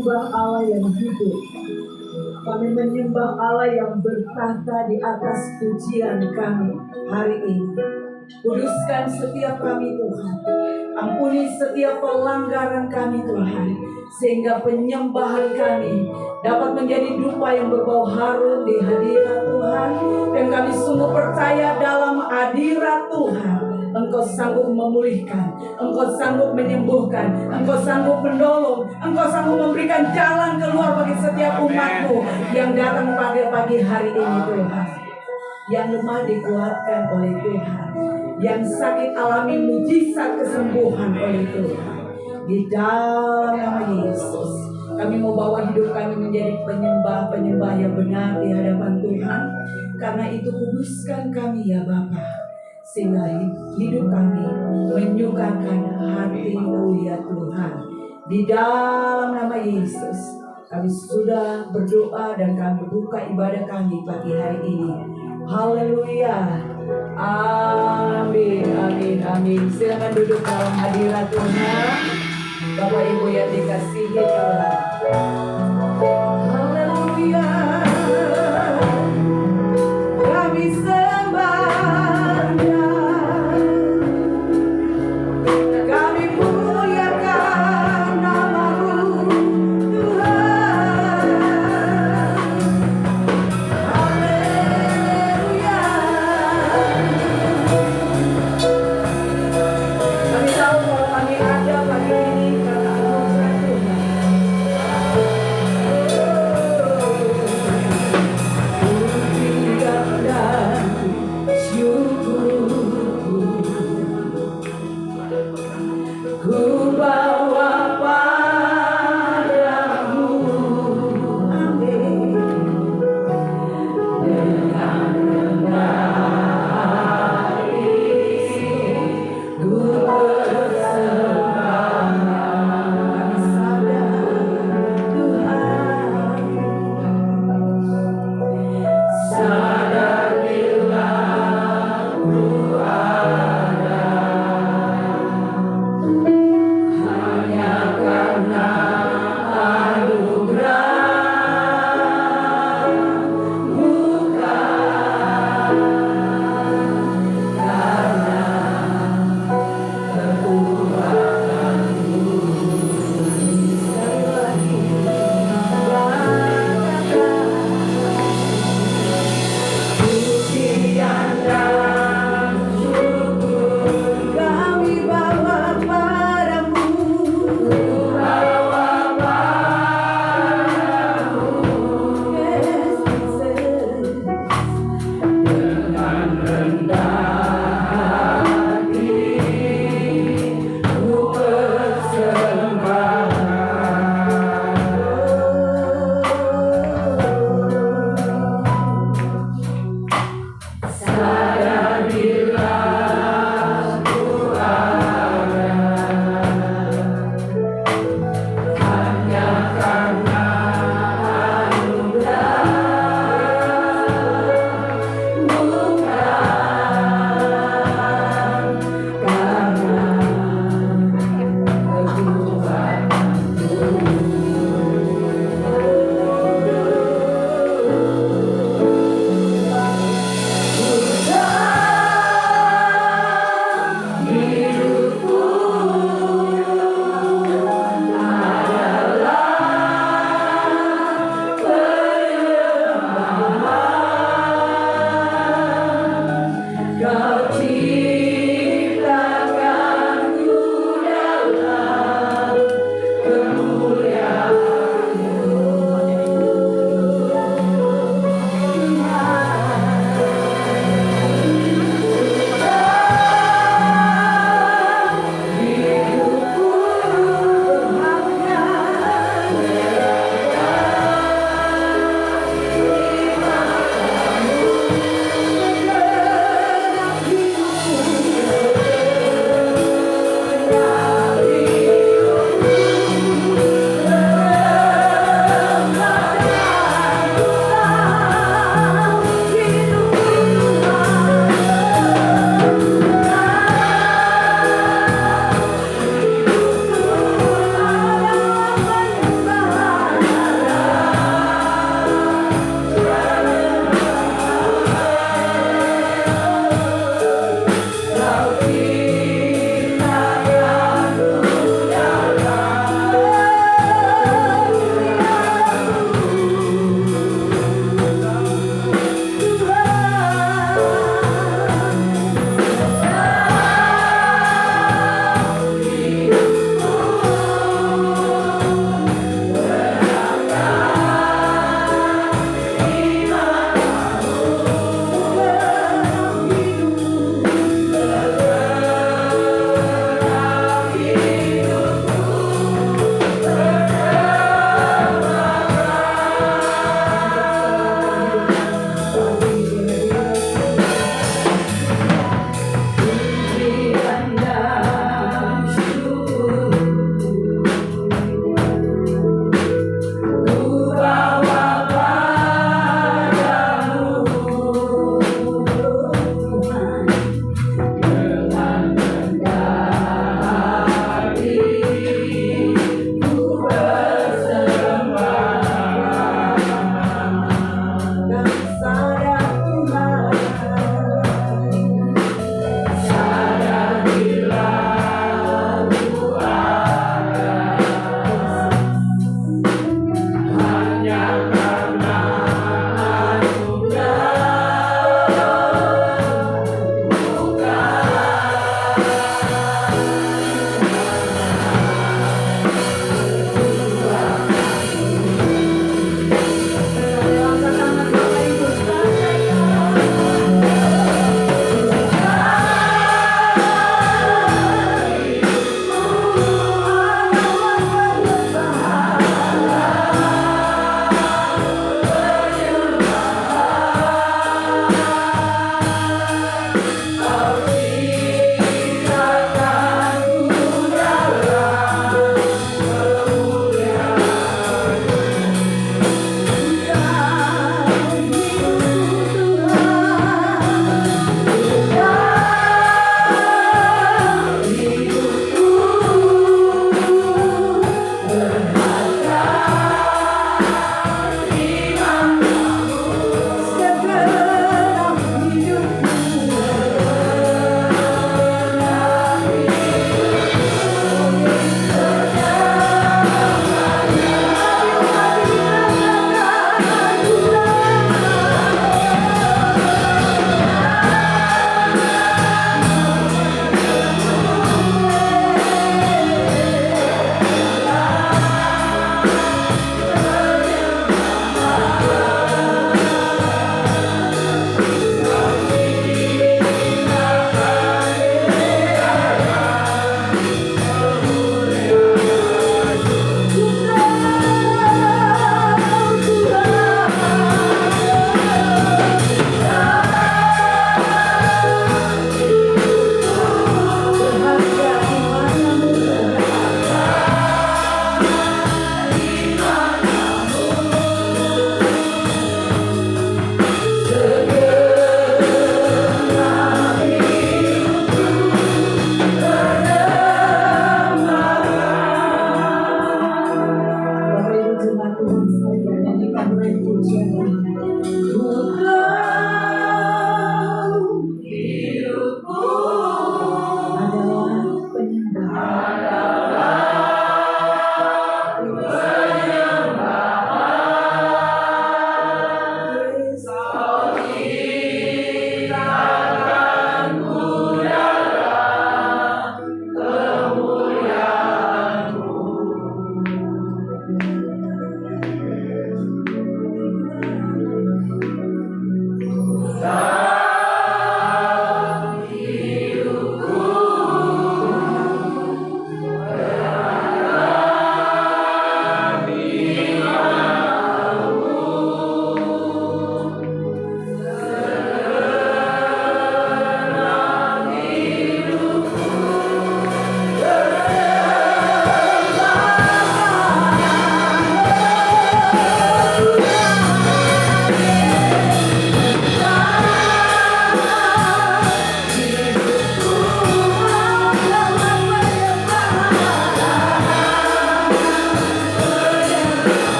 menyembah Allah yang hidup. Kami menyembah Allah yang bertahta di atas pujian kami hari ini. Kuduskan setiap kami Tuhan. Ampuni setiap pelanggaran kami Tuhan, sehingga penyembahan kami dapat menjadi dupa yang berbau harum di hadirat Tuhan. Dan kami sungguh percaya dalam hadirat Tuhan Engkau sanggup memulihkan, Engkau sanggup menyembuhkan, Engkau sanggup menolong, Engkau sanggup memberikan jalan keluar bagi setiap umat-Mu yang datang pada pagi hari ini Tuhan. Yang lemah dikuatkan oleh Tuhan, yang sakit alami mujizat kesembuhan oleh Tuhan. Di dalam nama Yesus, kami mau bawa hidup kami menjadi penyembah-penyembah yang benar di hadapan Tuhan. Karena itu kuduskan kami ya Bapa, sehingga hidup kami menyukakan hati-Mu ya Tuhan. Di dalam nama Yesus kami sudah berdoa dan kami buka ibadah kami pagi hari ini. Haleluya. Amin, amin, amin. Silakan duduk dalam hadirat Tuhan. Bapak Ibu yang dikasihi Tuhan. Haleluya. Kami sembah, kami muliakan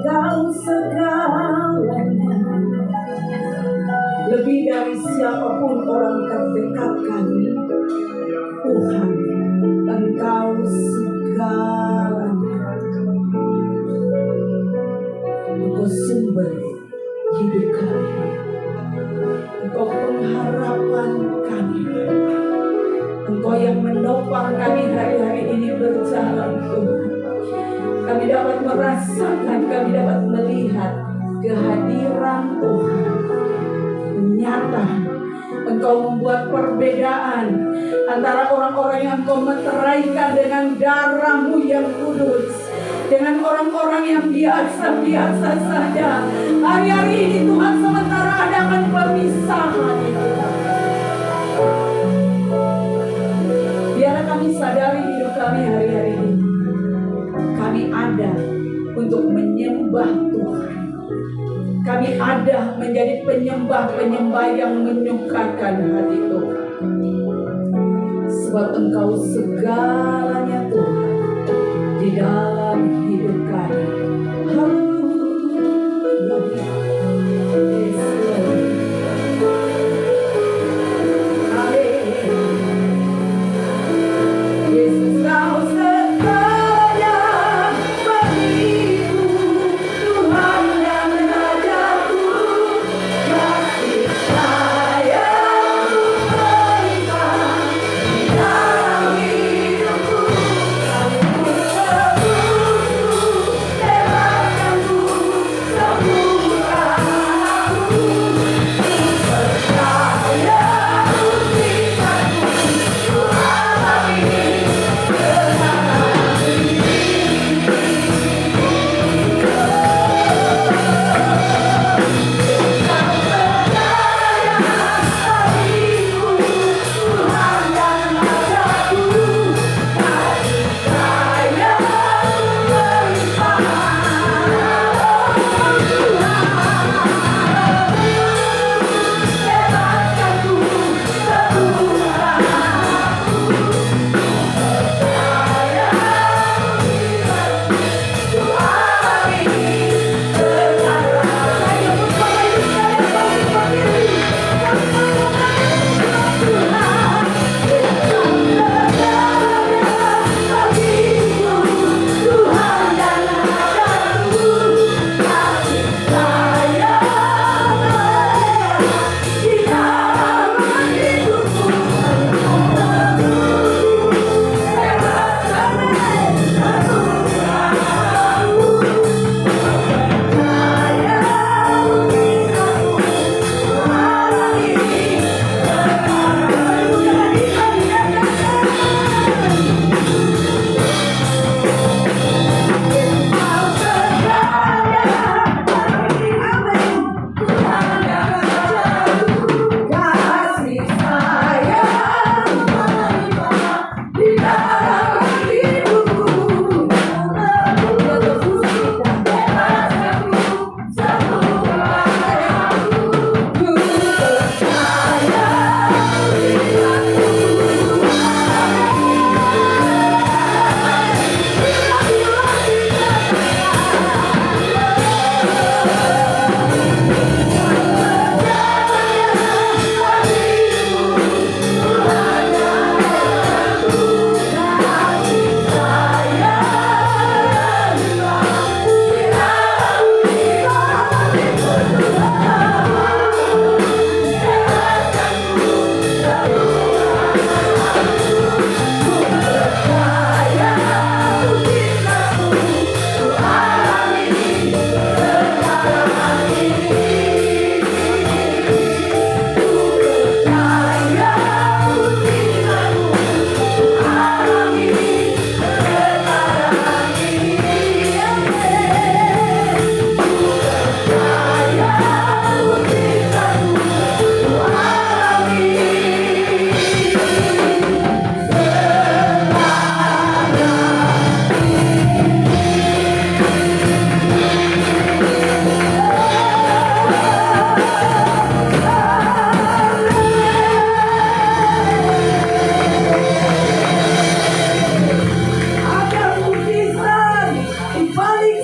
Engkau segalanya, lebih dari siapapun orang terdekat kami. Tuhan, Engkau segalanya. Engkau sumber hidup kami, Engkau pengharapan kami, Engkau yang menopang kami hari-hari ini berjalan. Tuhan, kami dapat merasakan, kami dapat melihat kehadiran Tuhan nyata. Engkau membuat perbedaan antara orang-orang yang Engkau meteraikan dengan darah-Mu yang kudus, dengan orang-orang yang biasa-biasa saja. Hari-hari ini Tuhan, sementara adakan pemisahan itu, biarlah kami sadari hidup kami hari-hari ini, kami ada untuk menyembah Tuhan. Kami ada menjadi penyembah-penyembah yang menyukakan hati Tuhan. Sebab Engkau segalanya Tuhan di dalam hidup kami. Haleluya. Yesus, Kau segalanya bagiku, Tuhan yang mengajarku kasih sayang-Mu melimpah di dalam hidupku. Kami pun terus bebaskanku semua aku, percaya mujizat-Mu Tuhan ini.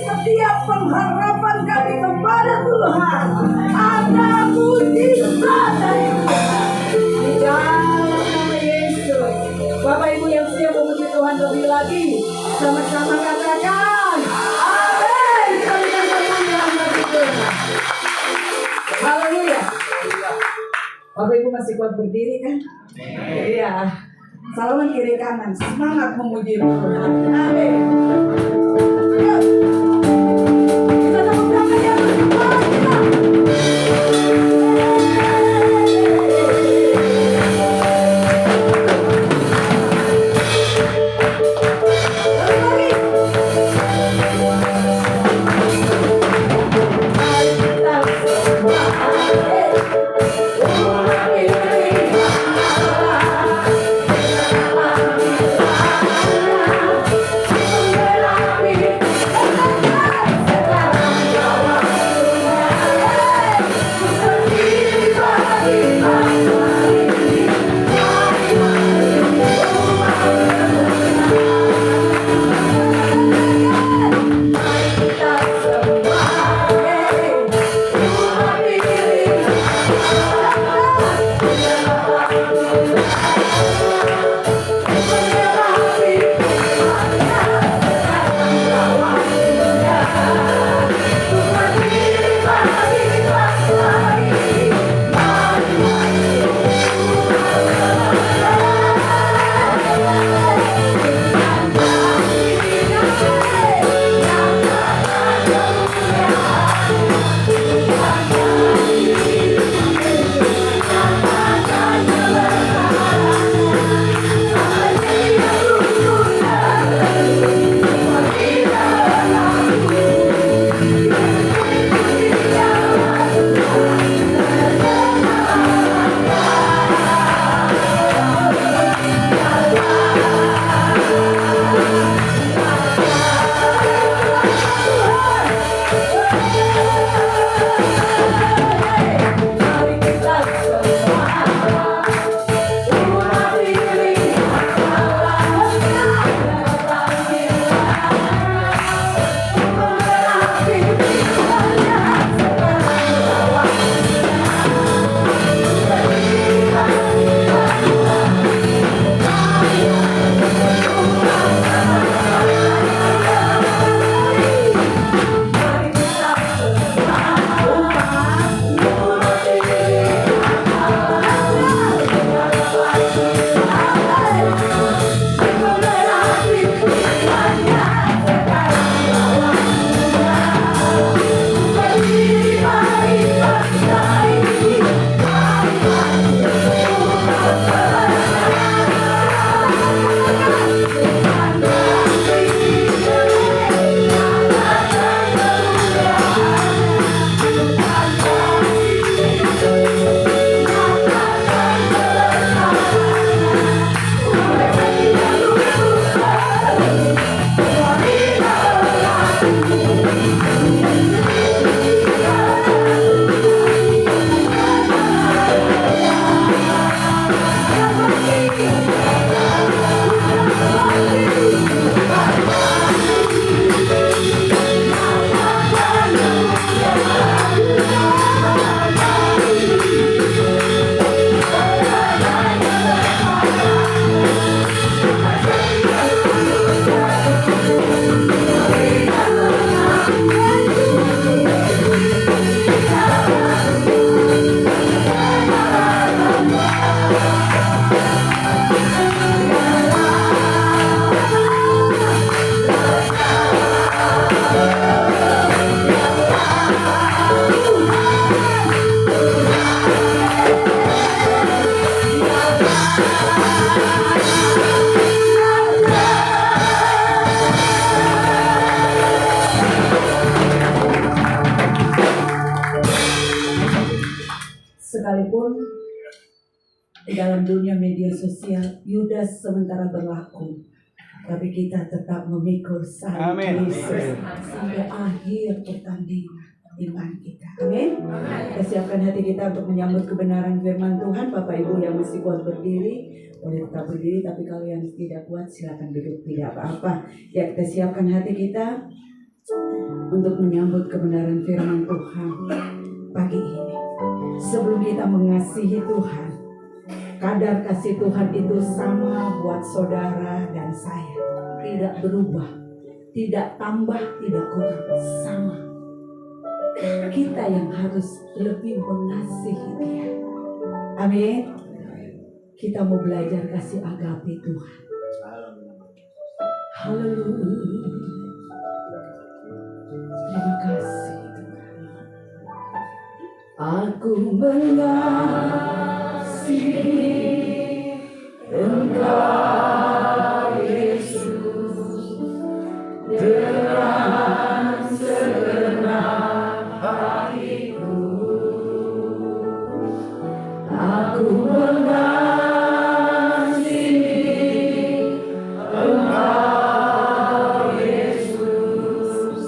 Setiap pengharapan masih kuat berdiri kan? Iya. Salaman kiri kanan, semangat memuji Tuhan. Amin. Yuk. Kita tepuk tangan yang lebih kuat kita. Sekalipun di dalam dunia media sosial Yudas sementara berlaku, tapi kita tetap memikul salib Yesus sampai akhir pertandingan iman kita. Amin. Kita siapkan hati kita untuk menyambut kebenaran firman Tuhan. Bapak Ibu yang masih kuat berdiri boleh tetap berdiri, tapi kalau yang tidak kuat silakan duduk, tidak apa-apa. Ya, kita siapkan hati kita untuk menyambut kebenaran firman Tuhan pagi ini. Sebelum kita mengasihi Tuhan, kadar kasih Tuhan itu sama buat saudara dan saya, tidak berubah, tidak tambah, tidak kurang, sama. Kita yang harus lebih mengasihi Dia. Amin. Kita mau belajar kasih agape Tuhan. Haleluya. Terima kasih. Aku mengasihi Engkau Yesus dengan segenap hatiku. Aku mengasihi Engkau Yesus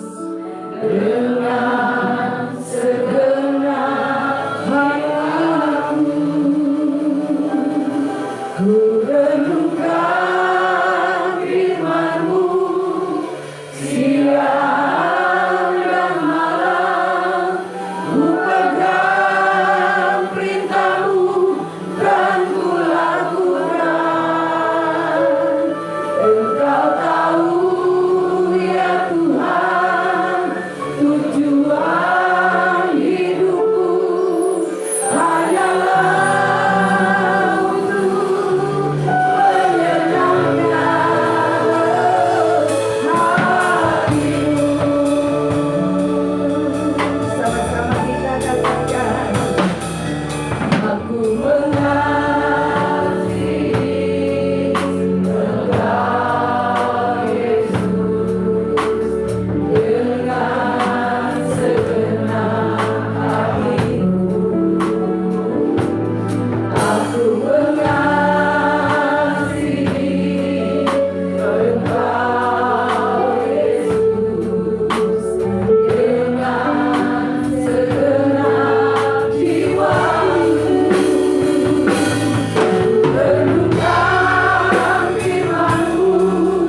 dengan segenap hatiku. Ku renungkan firman-Mu siang dan malam, ku pegang perintah-Mu dan ku lakukan. Engkau tahu ya Tuhan, tujuan hidupku hanyalah untuk menyenangkan hati-Mu. Sama-sama kita katakan, aku mengasihi Engkau Yesus dengan segenap hatiku. Aku mengasihi Engkau Yesus dengan segenap jiwaku. Renungkan firman-Mu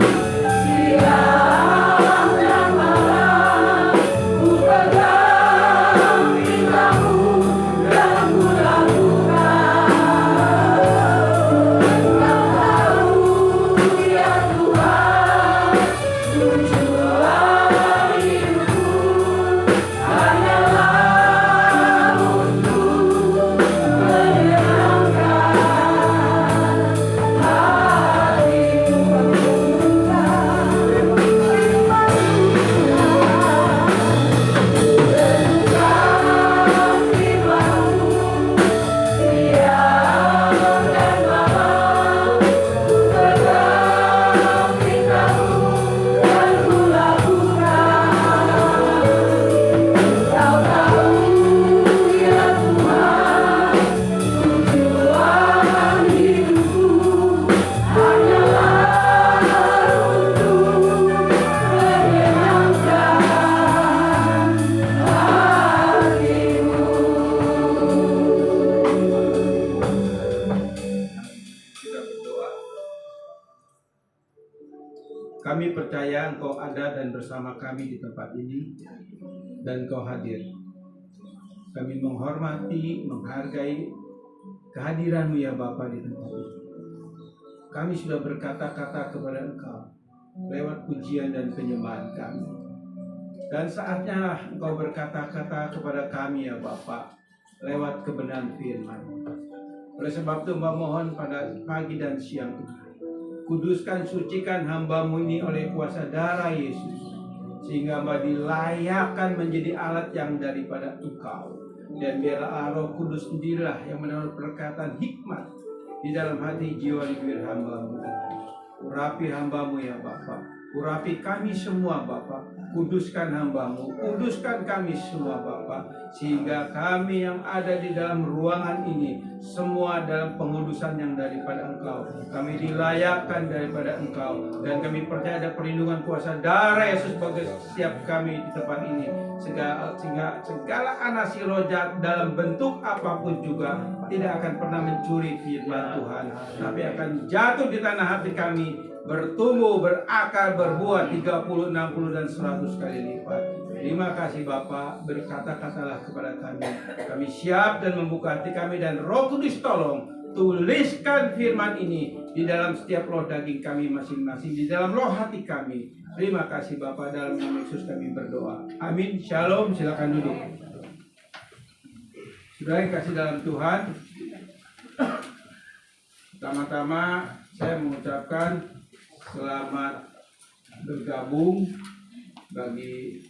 siang dan malam, ku pegang perintah-Mu dan ku lakukan. Engkau tahu ya Tuhan, tujuan hidupku hanyalah untuk menyenangkan hati-Mu. Renungkan firman-Mu siang dan malam, ku pegang perintah-Mu dan ku lakukan. Engkau tahu ya Tuhan, tujuan hidupku hanyalah untuk menyenangkan hati-Mu. Kita berdoa. Kami percaya Engkau ada dan bersama kami di tempat ini, dan Engkau hadir. Kami menghormati, menghargai kehadiran-Mu ya Bapa di tempat ini. Kami sudah berkata-kata kepada Engkau lewat pujian dan penyembahan kami. Dan saatnya Engkau berkata-kata kepada kami ya Bapa lewat kebenaran firman. Oleh sebab itu Mbak mohon pada pagi dan siang Tuhan, kuduskan, sucikan hamba-Mu ini oleh kuasa darah Yesus, sehingga hamba dilayakkan menjadi alat yang daripada Engkau. Dan biarlah Roh Kudus sendirilah yang menaruh perkataan hikmat di dalam hati jiwa dan bibir hamba-Mu. Urapi hamba-Mu ya Bapa, urapi kami semua Bapa. Kuduskan hamba-Mu, kuduskan kami semua Bapa, sehingga kami yang ada di dalam ruangan ini semua dalam pengudusan yang daripada Engkau. Kami dilayakkan daripada Engkau, dan kami percaya ada perlindungan kuasa darah Yesus bagi setiap kami di tempat ini, sehingga segala anak si roh jahat dalam bentuk apapun juga tidak akan pernah mencuri firman Tuhan, tapi akan jatuh di tanah hati kami, bertumbuh, berakar, berbuah 30, 60 dan 100 kali lipat. Terima kasih Bapa, berkata-katalah kepada kami. Kami siap dan membuka hati kami, dan Roh Kudus tolong tuliskan firman ini di dalam setiap roh daging kami masing-masing, di dalam roh hati kami. Terima kasih Bapa, dalam nama Yesus kami berdoa. Amin. Shalom. Silakan duduk. Saudara yang kasih dalam Tuhan, Pertama-tama saya mengucapkan selamat bergabung bagi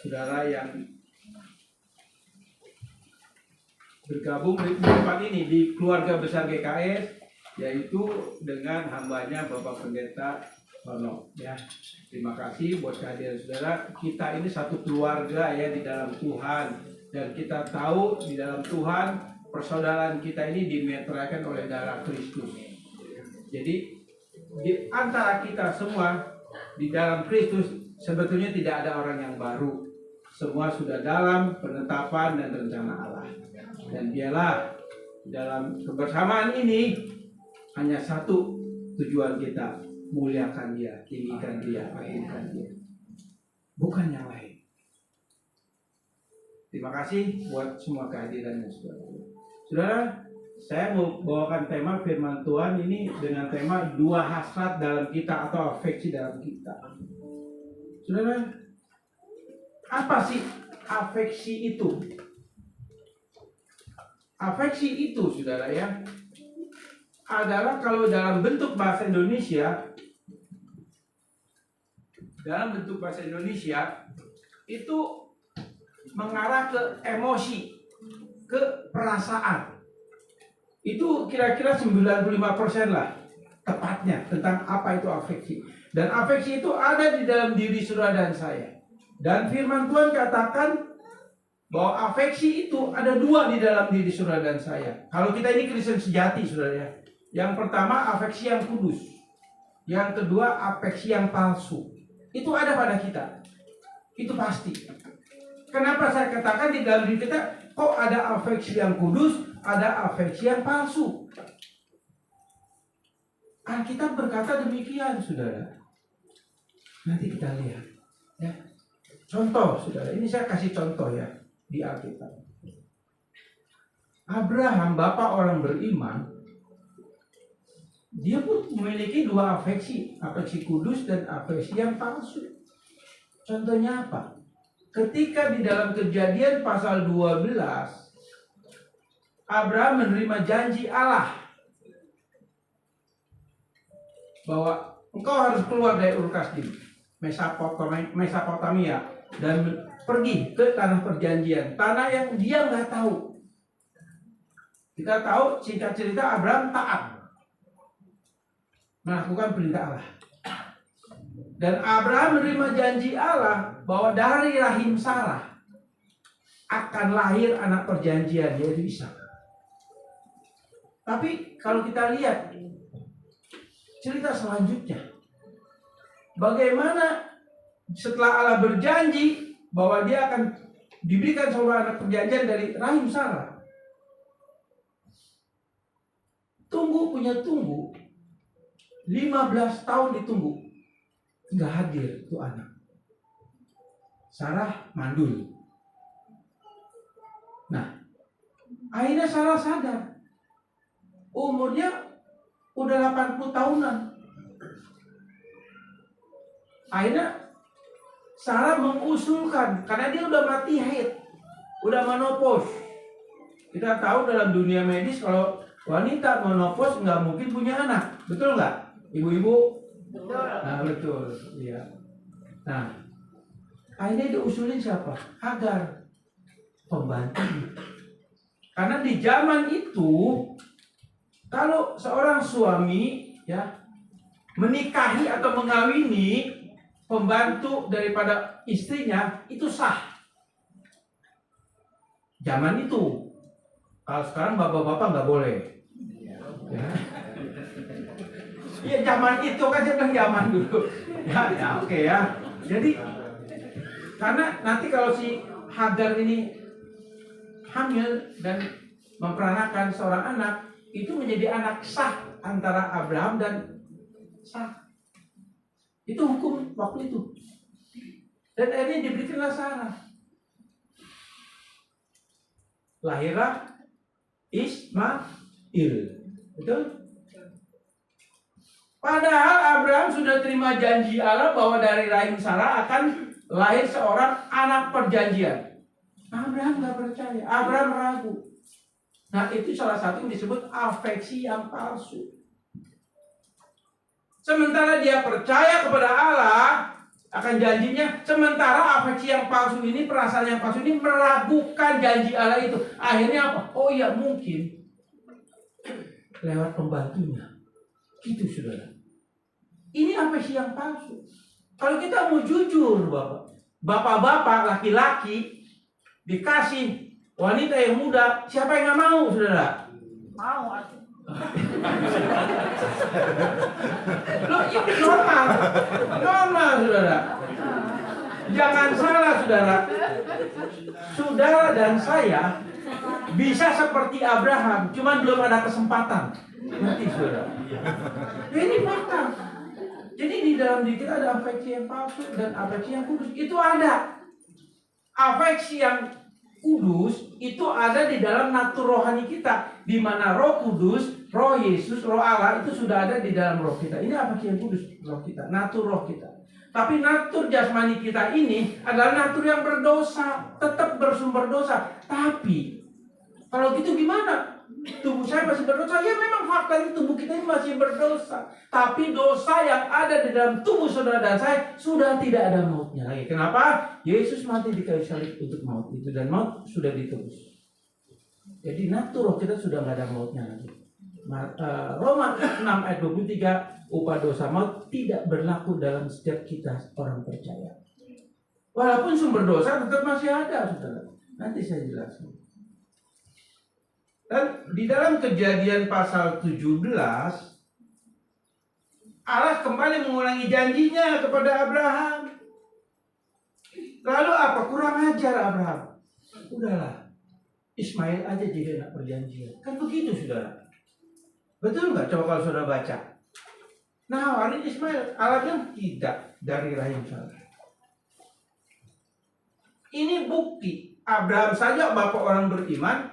saudara yang bergabung di tempat ini di keluarga besar GKS, yaitu dengan hambanya Bapak Pendeta Tono. Ya, terima kasih buat kehadiran saudara. Kita ini satu keluarga ya di dalam Tuhan, dan kita tahu di dalam Tuhan persaudaraan kita ini dimeteraikan oleh darah Kristus. Jadi di antara kita semua di dalam Kristus sebetulnya tidak ada orang yang baru. Semua sudah dalam penetapan dan rencana Allah. Dan biarlah dalam kebersamaan ini hanya satu tujuan kita, muliakan Dia, tinggikan Dia, agungkan Dia, bukan yang lain. Terima kasih buat semua kehadirannya, saudara. Saudara, saya mau bawakan tema firman Tuhan ini dengan tema dua hasrat dalam kita atau afeksi dalam kita. Saudara, apa sih afeksi itu? Afeksi itu, saudara ya, adalah kalau dalam bentuk bahasa Indonesia, itu mengarah ke emosi, ke perasaan. Itu kira-kira 95% lah tepatnya tentang apa itu afeksi. Dan afeksi itu ada di dalam diri saudara dan saya. Dan firman Tuhan katakan bahwa afeksi itu ada dua di dalam diri saudara dan saya. Kalau kita ini Kristen sejati, saudara ya. Yang pertama afeksi yang kudus. Yang kedua afeksi yang palsu. Itu ada pada kita. Itu pasti. Kenapa saya katakan di dalam diri kita kok ada afeksi yang kudus, ada afeksi yang palsu? Alkitab berkata demikian, saudara. Nanti kita lihat. Ya. Contoh, saudara. Ini saya kasih contoh ya di Alkitab. Abraham, bapak orang beriman, dia pun memiliki dua afeksi, afeksi kudus dan afeksi yang palsu. Contohnya apa? Ketika di dalam Kejadian pasal 12, Abraham menerima janji Allah bahwa engkau harus keluar dari Ur Kasdim, Mesopotamia, dan pergi ke tanah perjanjian, tanah yang dia nggak tahu. Kita tahu singkat cerita Abraham taat melakukan perintah Allah. Dan Abraham menerima janji Allah bahwa dari rahim Sarah akan lahir anak perjanjian, yaitu Ishak. Tapi kalau kita lihat cerita selanjutnya, bagaimana setelah Allah berjanji bahwa dia akan diberikan seorang anak perjanjian dari rahim Sarah, tunggu 15 tahun ditunggu, nggak hadir itu anak. Sarah mandul. Nah, akhirnya Sarah sadar, umurnya udah 80 tahunan. Akhirnya Sarah mengusulkan, karena dia udah mati haid, udah menopause. Kita tahu dalam dunia medis kalau wanita menopause nggak mungkin punya anak, betul nggak? Ibu-ibu? Nah, betul. Ya. Nah, akhirnya diusulin siapa? Hagar, pembantu. Karena di zaman itu, kalau seorang suami ya menikahi atau mengawini pembantu daripada istrinya, itu sah. Zaman itu. Kalau sekarang bapak-bapak nggak boleh. Ya. Iya, zaman itu kan saya bilang zaman dulu. Ya oke ya. Jadi karena nanti kalau si Hagar ini hamil dan memperanakan seorang anak, itu menjadi anak sah antara Abraham dan Sarah. Itu hukum waktu itu. Dan akhirnya diberikanlah Sarah. Lahirlah Ismail. Betul? Padahal Abraham sudah terima janji Allah bahwa dari rahim Sarah akan lahir seorang anak perjanjian. Abraham nggak percaya. Abraham ragu. Nah, itu salah satu yang disebut afeksi yang palsu. Sementara dia percaya kepada Allah akan janjinya, sementara afeksi yang palsu ini, perasaan yang palsu ini meragukan janji Allah itu. Akhirnya apa? Oh ya, mungkin lewat pembantunya. Gitu, saudara. Ini afeksi yang palsu. Kalau kita mau jujur, bapak-bapak, laki-laki dikasih wanita yang muda, siapa yang nggak mau, saudara? Mau aku. Loh, ini normal, normal, saudara. Jangan salah, saudara. Saudara dan saya bisa seperti Abraham, cuman belum ada kesempatan. Nanti, saudara. Ini fakta. Jadi di dalam diri kita ada afeksi yang palsu dan afeksi yang kudus. Itu ada. Afeksi yang kudus itu ada di dalam natur rohani kita, di mana Roh Kudus, Roh Yesus, Roh Allah itu sudah ada di dalam roh kita. Ini afeksi yang kudus, roh kita, natur roh kita. Tapi natur jasmani kita ini adalah natur yang berdosa, tetap bersumber dosa. Tapi kalau gitu gimana? Tubuh saya masih berdosa. Ya memang faktanya tubuh kita ini masih berdosa. Tapi dosa yang ada di dalam tubuh saudara dan saya sudah tidak ada mautnya lagi. Kenapa? Yesus mati di kayu salib untuk maut itu. Dan maut sudah ditebus. Jadi natur roh kita sudah tidak ada mautnya lagi. Roma 6 ayat 23, upah dosa maut tidak berlaku dalam setiap kita orang percaya. Walaupun sumber dosa tetap masih ada, saudara. Nanti saya jelaskan. Dan di dalam Kejadian pasal 17, Allah kembali mengulangi janjinya kepada Abraham. Lalu apa? Kurang ajar Abraham. Udahlah, Ismail aja jadi anak perjanjian. Kan begitu, saudara. Betul nggak? Coba kalau saudara baca. Nah, hari Ismail, Allah bilang tidak, dari rahim Sarah. Ini bukti. Abraham saja bapak orang beriman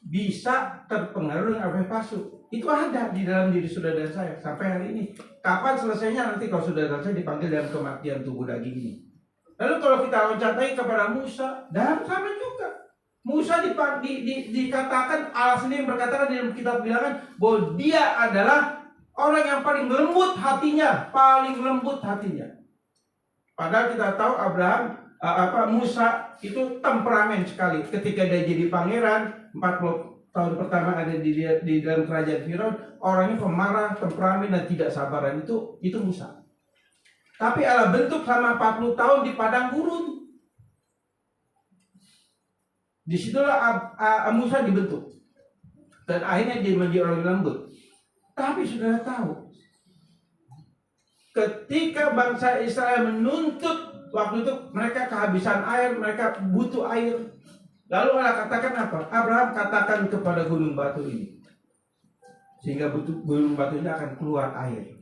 bisa terpengaruh dengan afeksi palsu. Itu ada di dalam diri saudara dan saya sampai hari ini. Kapan selesainya? Nanti kalau saudara dan saya dipanggil dalam kematian tubuh daging ini. Lalu kalau kita loncat lagi kepada Musa, dan sama juga. Musa dikatakan, Allah sendiri berkatakan di dalam kitab Bilangan bahwa dia adalah orang yang paling lembut hatinya, Padahal kita tahu Musa itu temperamen sekali. Ketika dia jadi pangeran, 40 tahun pertama ada di dalam kerajaan Firaun, orangnya pemarah, temperamen dan tidak sabaran. Itu Musa. Tapi Allah bentuk selama 40 tahun di padang gurun. Disitulah Musa dibentuk. Dan akhirnya dia menjadi orang lembut. Tapi sudah tahu, ketika bangsa Israel menuntut, waktu itu mereka kehabisan air, mereka butuh air. Lalu Allah katakan apa? Abraham katakan kepada gunung batu ini, sehingga gunung batu ini akan keluar air.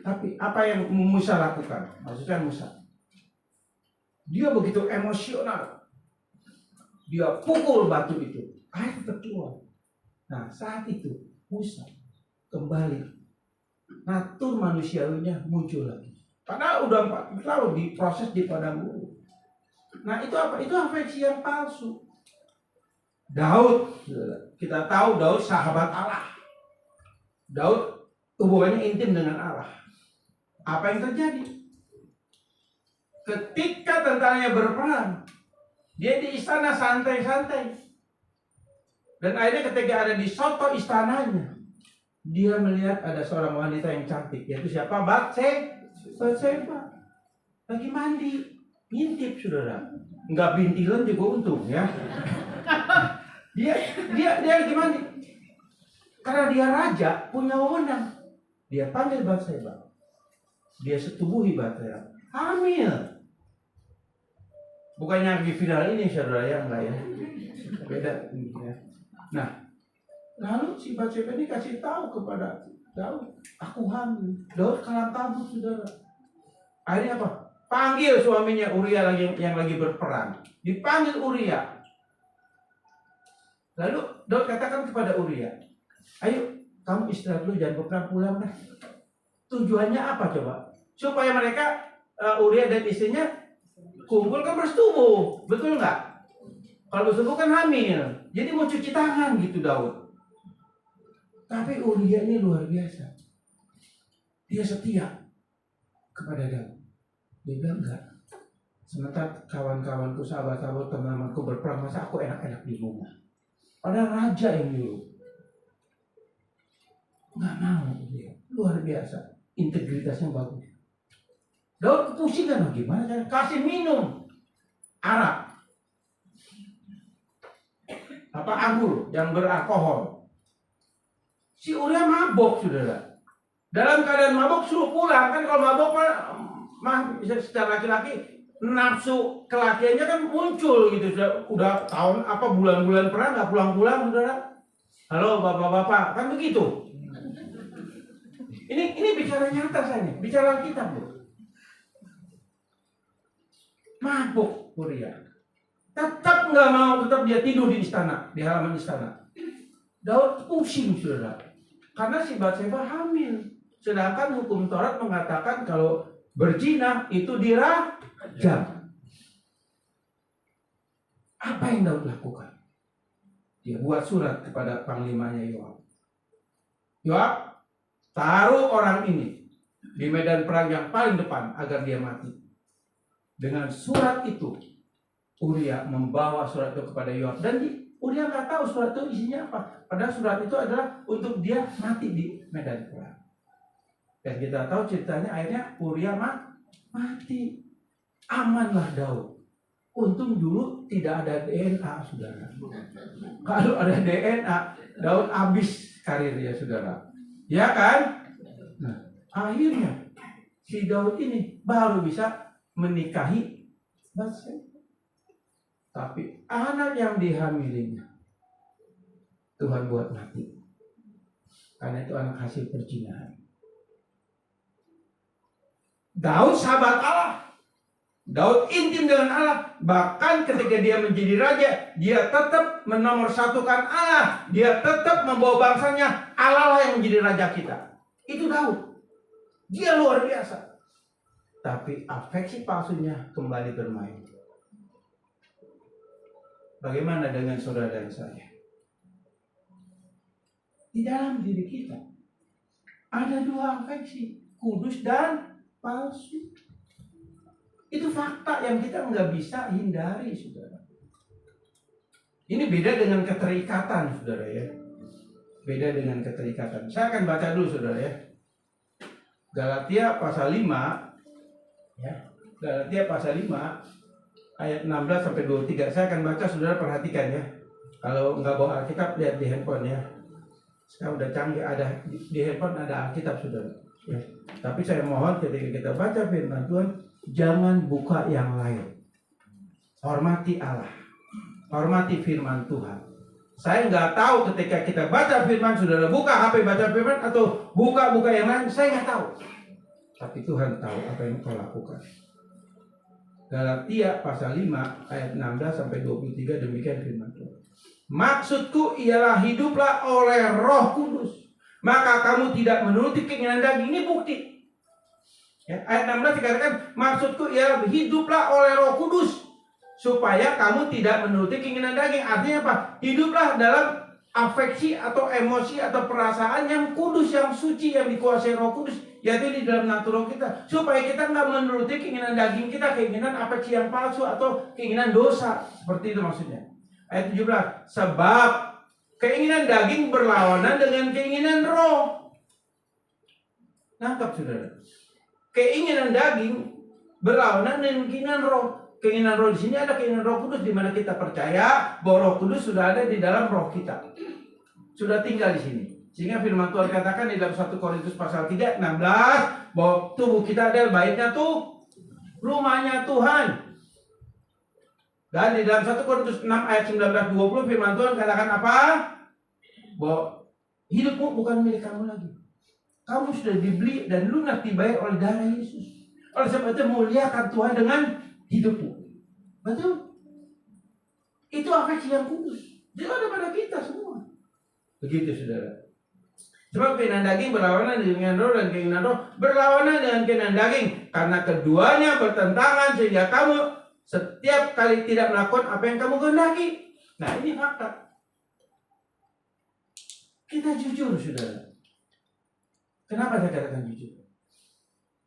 Tapi apa yang Musa lakukan? Maksudnya Musa, dia begitu emosional. Dia pukul batu itu, air tetap keluar. Nah, saat itu Musa kembali, natur manusiawinya muncul lagi. Padahal udah 40 tahun diproses di padang gurun. Nah, itu apa? Itu afeksi yang palsu. Daud, kita tahu Daud sahabat Allah. Daud hubungannya intim dengan Allah. Apa yang terjadi? Ketika tentaranya berperang, dia di istana santai-santai. Dan akhirnya ketika ada di soto istananya, dia melihat ada seorang wanita yang cantik. Yaitu siapa? Batseba. Lagi mandi. Ngintip, saudara. Enggak bintilan juga untung ya. Dia lagi mandi. Karena dia raja, punya wewenang. Dia panggil Batseba. Dia setubuhi Batseba. Hamil. Bukannya lagi viral ini, saudara, ya enggak ya? Beda ya. Nah, lalu si Batseba ini kasih tahu kepada Daud, aku hamil. Daud kalah kabut, saudara. Akhirnya apa? Panggil suaminya Uria yang lagi berperang. Dipanggil Uria. Lalu Daud katakan kepada Uria, ayo kamu istirahat dulu, jangan berperang, pulang dah. Tujuannya apa coba? Supaya mereka Uria dan istrinya kumpul kan bersetubuh, betul nggak? Kalau Bersebut kan hamil, jadi mau cuci tangan gitu Daud. Tapi Uria ini luar biasa. Dia setia kepada Daud. Dia bilang enggak. Sementara kawan-kawanku, sahabat-sahabat, teman-temanku berperang, masa aku enak-enak di rumah? Padahal raja yang nyuruh. Enggak mau dia. Luar biasa. Integritasnya bagus. Daud kepusingan gimana cara kasih minum arak. Apa anggur yang beralkohol. Si Uria mabok, saudara. Dalam keadaan mabok suruh pulang. Kan kalau mabok mah bisa secara laki-laki nafsu kelakiannya kan muncul gitu. Udah tahun apa bulan-bulan perang nggak pulang-pulang, saudara. Halo bapak-bapak, kan begitu. Ini bicara nyata saya nih, bicara kita bro. Mabuk Uria. Tetap nggak mau, tetap dia tidur di istana, di halaman istana. Daud pusing, saudara. Karena si Batseba hamil. Sedangkan hukum Taurat mengatakan kalau berzina itu dirajam. Apa yang Daud lakukan? Dia buat surat kepada panglimanya Yoab. Yoab, taruh orang ini di medan perang yang paling depan agar dia mati. Dengan surat itu, Uria membawa surat itu kepada Yoab. Dan Uria nggak tahu surat itu isinya apa. Padahal surat itu adalah untuk dia mati di medan perang. Dan kita tahu ceritanya akhirnya Uria mati. Amanlah Daud. Untung dulu tidak ada DNA, saudara. Kalau ada DNA, Daud habis karirnya, saudara. Ya kan? Nah, akhirnya si Daud ini baru bisa menikahi Batseba. Tapi anak yang dihamilinya Tuhan buat mati. Karena itu anak hasil perzinahan. Daud sahabat Allah. Daud intim dengan Allah. Bahkan ketika dia menjadi raja, dia tetap menomorsatukan Allah. Dia tetap membawa bangsanya. Allah lah yang menjadi raja kita. Itu Daud. Dia luar biasa. Tapi afeksi palsunya kembali bermain. Bagaimana dengan saudara dan saya? Di dalam diri kita ada dua afeksi, kudus dan palsu. Itu fakta yang kita nggak bisa hindari, saudara. Ini beda dengan keterikatan, saudara ya. Beda dengan keterikatan. Saya akan baca dulu, saudara ya. Galatia pasal 5, ya. Galatia pasal 5 ayat 16 sampai 23. Saya akan baca, saudara perhatikan ya. Kalau nggak bawa Alkitab, lihat di handphone ya. Sekarang udah canggih, ada di handphone ada Alkitab, saudara. Ya. Tapi saya mohon ketika kita baca firman Tuhan, jangan buka yang lain. Hormati Allah. Hormati firman Tuhan. Saya nggak tahu ketika kita baca firman, saudara buka HP baca firman atau buka yang lain, saya nggak tahu. Tapi Tuhan tahu apa yang kau lakukan. Galatia pasal 5 ayat 16 sampai 23 demikian firman Tuhan. Maksudku ialah hiduplah oleh Roh Kudus, maka kamu tidak menuruti keinginan daging. Ini bukti. Ya, ayat 16 dikatakan maksudku ialah hiduplah oleh Roh Kudus supaya kamu tidak menuruti keinginan daging. Artinya apa? Hiduplah dalam afeksi atau emosi atau perasaan yang kudus, yang suci, yang dikuasai Roh Kudus, yaitu di dalam natural kita, supaya kita nggak menuruti keinginan daging kita, keinginan afeksi yang palsu atau keinginan dosa. Seperti itu maksudnya. Ayat 17, sebab keinginan daging berlawanan dengan keinginan roh. Nangkap, saudara? Keinginan daging berlawanan dengan keinginan roh. Keinginan roh di sini ada keinginan Roh Kudus, di mana kita percaya bahwa Roh Kudus sudah ada di dalam roh kita, sudah tinggal di sini. Sehingga firman Tuhan katakan di dalam 1 Korintus pasal 3 16 bahwa tubuh kita adalah baitnya tuh rumahnya Tuhan. Dan di dalam 1 Korintus 6 ayat 19-20 firman Tuhan katakan apa? Bahwa hidupmu bukan milik kamu lagi. Kamu sudah dibeli dan lunas dibayar oleh darah Yesus. Oleh sebab itu muliakan Tuhan dengan hidupmu. Betul? Itu afeksi yang kudus. Dia ada pada kita semua. Begitu, saudara. Sebab keinginan daging berlawanan dengan roh dan keinginan roh berlawanan dengan keinginan daging. Karena keduanya bertentangan sehingga kamu Setiap kali tidak melakukan apa yang kamu kehendaki. Nah, ini fakta. Kita jujur, saudara. Kenapa saya katakan jujur?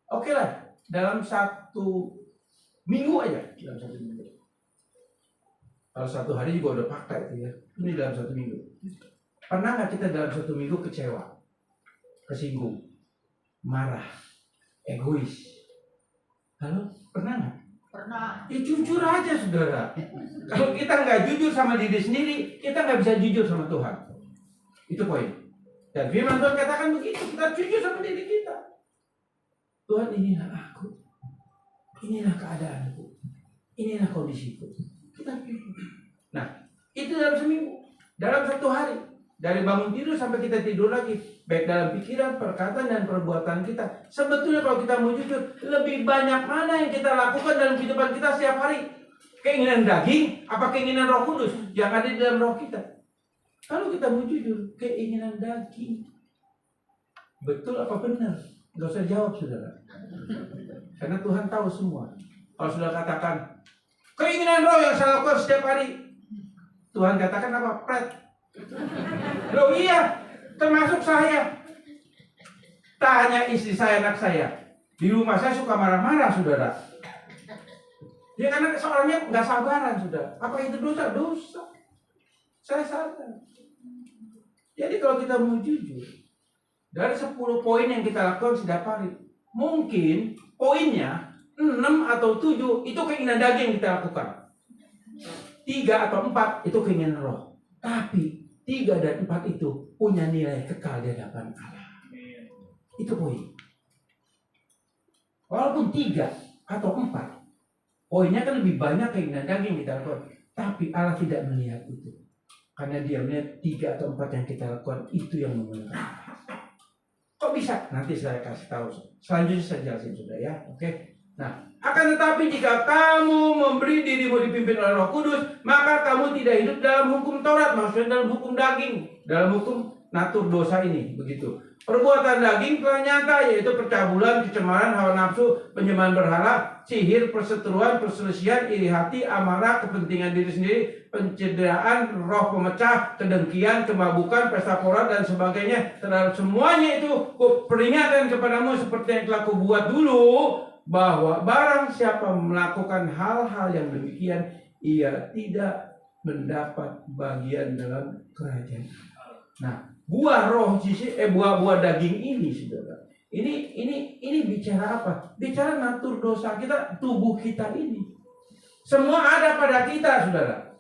Oke lah, dalam 1 minggu aja. Dalam 1 minggu. Kalau 1 hari juga udah fakta itu ya. Ini dalam 1 minggu. Pernah nggak kita dalam 1 minggu kecewa, kesinggung, marah, egois? Halo, pernah nggak? Pernah. Ya jujur aja, saudara. Kalau kita nggak jujur sama diri sendiri, kita nggak bisa jujur sama Tuhan. Itu poin. Dan firman Tuhan katakan begitu, kita jujur sama diri kita. Tuhan, inilah aku, inilah keadaanku, inilah kondisiku. Kita jujur. Nah, itu dalam seminggu, dalam 1 hari, dari bangun tidur sampai kita tidur lagi, baik dalam pikiran, perkataan, dan perbuatan kita. Sebetulnya kalau kita mau jujur, lebih banyak mana yang kita lakukan dalam kehidupan kita setiap hari? Keinginan daging, apa keinginan Roh Kudus yang ada di dalam roh kita? Kalau kita mau jujur, keinginan daging. Betul apa benar? Gak usah jawab, saudara. Karena Tuhan tahu semua. Kalau sudah katakan, keinginan roh yang saya lakukan setiap hari, Tuhan katakan apa? Pret. Loh iya, termasuk saya. Tanya istri saya, anak saya. Di rumah saya suka marah-marah, saudara. Ya karena seorangnya nggak sabaran, saudara. Apa itu dosa? Dosa. Saya sadar. Jadi kalau kita mau jujur, dari 10 poin yang kita lakukan setiap hari, mungkin poinnya 6 atau 7 itu keinginan daging yang kita lakukan. 3 atau 4 itu keinginan roh. Tapi 3 dan 4 itu punya nilai kekal di hadapan Allah. Itu poin. Walaupun 3 atau 4, poinnya kan lebih banyak keinginan daging kita lakukan. Tapi Allah tidak melihat itu. Karena dia melihat 3 atau 4 yang kita lakukan itu yang memuliakan. Kok bisa? Nanti saya kasih tahu. Selanjutnya saya jelasin, sudah ya. Oke. Nah, akan tetapi jika kamu memberi dirimu dipimpin oleh Roh Kudus, maka kamu tidak hidup dalam hukum Taurat, maksudnya dalam hukum daging, dalam hukum natur dosa ini, begitu. Perbuatan daging telah nyata, yaitu percabulan, kecemaran, hawa nafsu, penyembahan berhala, sihir, perseteruan, perselisihan, iri hati, amarah, kepentingan diri sendiri, pencederaan, roh pemecah, kedengkian, kemabukan, pesta pora, dan sebagainya. Terhadap semuanya itu, kuperingatkan kepadamu seperti yang telah kubuat dulu, bahwa barang siapa melakukan hal-hal yang demikian, ia tidak mendapat bagian dalam kerajaan. Nah, buah roh buah daging ini, saudara. Ini bicara apa? Bicara natur dosa kita, tubuh kita ini. Semua ada pada kita, saudara.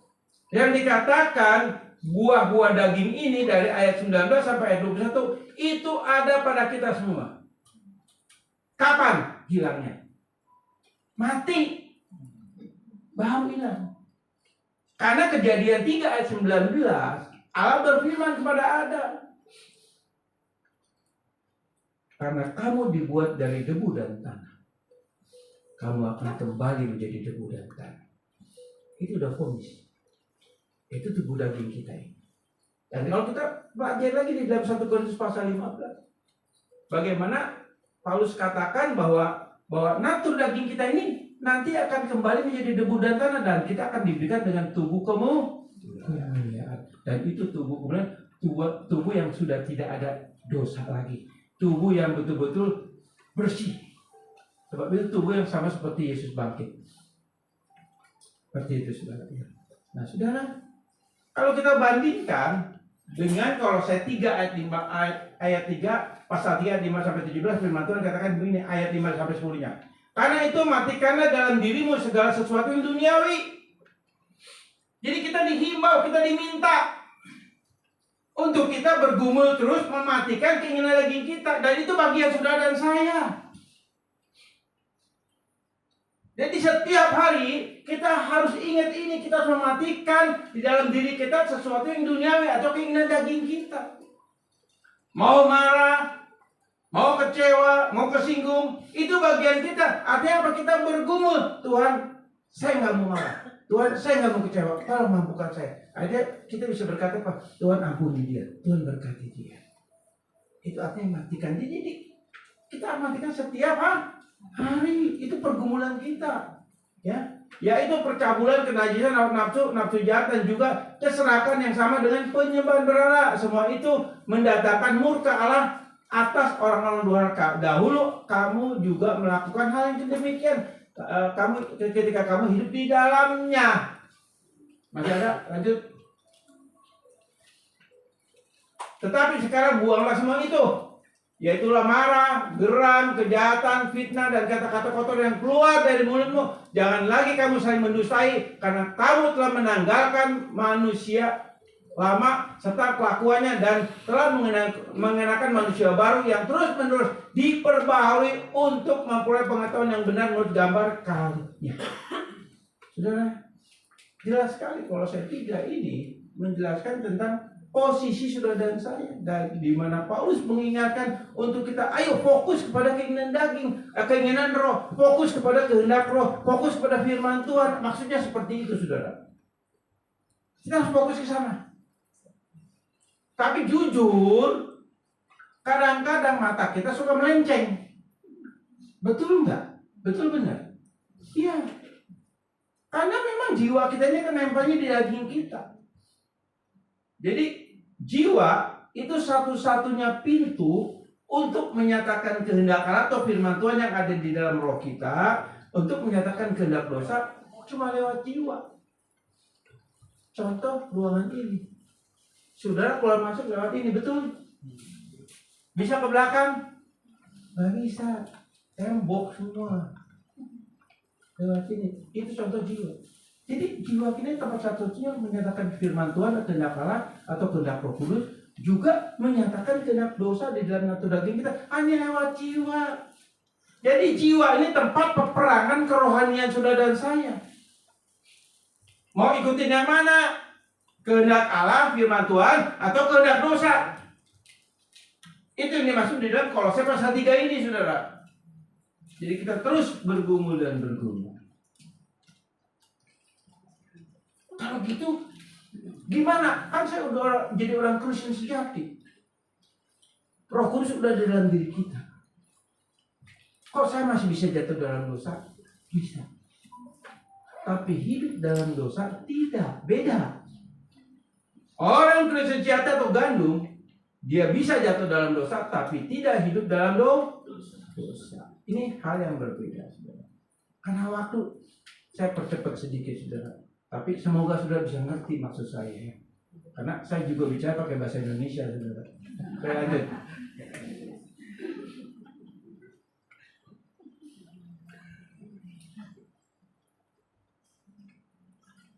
Yang dikatakan buah-buah daging ini dari ayat 19 sampai ayat 21 itu ada pada kita semua. Kapan hilangnya? Mati. Baru hilang. Karena Kejadian 3 ayat 19, Allah berfirman kepada Adam, karena kamu dibuat dari debu dan tanah, kamu akan kembali menjadi debu dan tanah. Itu udah vonis. Itu tubuh daging kita ini. Dan kalau kita belajar lagi di dalam 1 Korintus pasal 15, bagaimana Paulus katakan bahwa natur daging kita ini nanti akan kembali menjadi debu dan tanah, dan kita akan diberikan dengan tubuh kemuliaan. Dan itu tubuh kemuliaan, tubuh yang sudah tidak ada dosa lagi, tubuh yang betul-betul bersih. Sebab itu tubuh yang sama seperti Yesus bangkit. Seperti itu, saudara. Nah, saudara, kalau kita bandingkan dengan Kolose 3 ayat 3 pasal 3 ayat 5 sampai 17, firman Tuhan katakan begini, ayat 5 sampai 10-nya. Karena itu matikanlah dalam dirimu segala sesuatu yang duniawi. Jadi kita dihimbau, kita diminta untuk kita bergumul terus mematikan keinginan daging kita, dan itu bagian saudara dan saya. Jadi setiap hari kita harus ingat ini, kita harus mematikan di dalam diri kita sesuatu yang duniawi atau keinginan daging kita. Mau marah, mau kecewa, mau kesinggung, itu bagian kita. Artinya apa? Kita bergumul, Tuhan, saya nggak mau marah, Tuhan, saya nggak mau kecewa, tolong mampukan saya. Akhirnya kita bisa berkata, Pak, Tuhan ampuni dia, Tuhan berkati dia. Itu artinya matikan. Jadi kita matikan setiap hari. Itu pergumulan kita, ya. yaitu percabulan, kenajisan, nafsu jahat, dan juga keserakahan yang sama dengan penyembahan berhala. Semua itu mendatangkan murka Allah atas orang-orang durhaka. Dahulu kamu juga melakukan hal yang demikian. Ketika kamu hidup di dalamnya. Masih ada? Lanjut. Tetapi sekarang buanglah semua itu, yaitulah marah, geram, kejahatan, fitnah, dan kata-kata kotor yang keluar dari mulutmu. Jangan lagi kamu saling mendustai, karena kamu telah menanggalkan manusia lama serta kelakuannya, dan telah mengenakan manusia baru yang terus-menerus diperbaharui untuk memperoleh pengetahuan yang benar menurut gambar karunia. Saudara, jelas sekali kalau saya 3 ini menjelaskan tentang posisi saudara dan saya, dan di mana Paulus mengingatkan untuk kita, ayo fokus kepada keinginan daging, keinginan roh, fokus kepada kehendak roh, fokus kepada firman Tuhan. Maksudnya seperti itu, saudara. Kita harus fokus ke sana. Tapi jujur, kadang-kadang mata kita suka melenceng. Betul enggak? Betul benar? Iya. Karena memang jiwa kita ini kan nempelnya di daging kita. Jadi jiwa itu satu-satunya pintu untuk menyatakan kehendak Allah atau firman Tuhan yang ada di dalam roh kita. Untuk menyatakan kehendak dosa cuma lewat jiwa. Contoh ruangan ini, saudara keluar masuk lewat ini, betul? Bisa ke belakang? Gak bisa, tembok semua lewat ini. Itu contoh jiwa. Jadi jiwa kita tempat satu-satunya menyatakan firman Tuhan atau kehendak Allah atau kehendak Roh Kudus, juga menyatakan kehendak dosa di dalam natur daging kita hanya lewat jiwa. Jadi jiwa ini tempat peperangan kerohanian saudara dan saya. Mau ikutin yang mana? Kehendak Allah, firman Tuhan, atau kehendak dosa? Itu yang dimaksud di dalam Kolose pasal 3 ini, saudara. Jadi kita terus bergumul dan bergumul. Kalau gitu, gimana? Kan saya udah jadi orang Kristen sejati. Roh Kudus udah di dalam diri kita. Kok saya masih bisa jatuh dalam dosa? Bisa. Tapi hidup dalam dosa tidak, beda. Orang Kristen sejati atau gandum, dia bisa jatuh dalam dosa, tapi tidak hidup dalam dosa. Ini hal yang berbeda, saudara. Karena waktu, saya percepat sedikit, saudara. Tapi semoga saudara bisa ngerti maksud saya, ya. Karena saya juga bicara pakai bahasa Indonesia, saudara. Saya lanjut.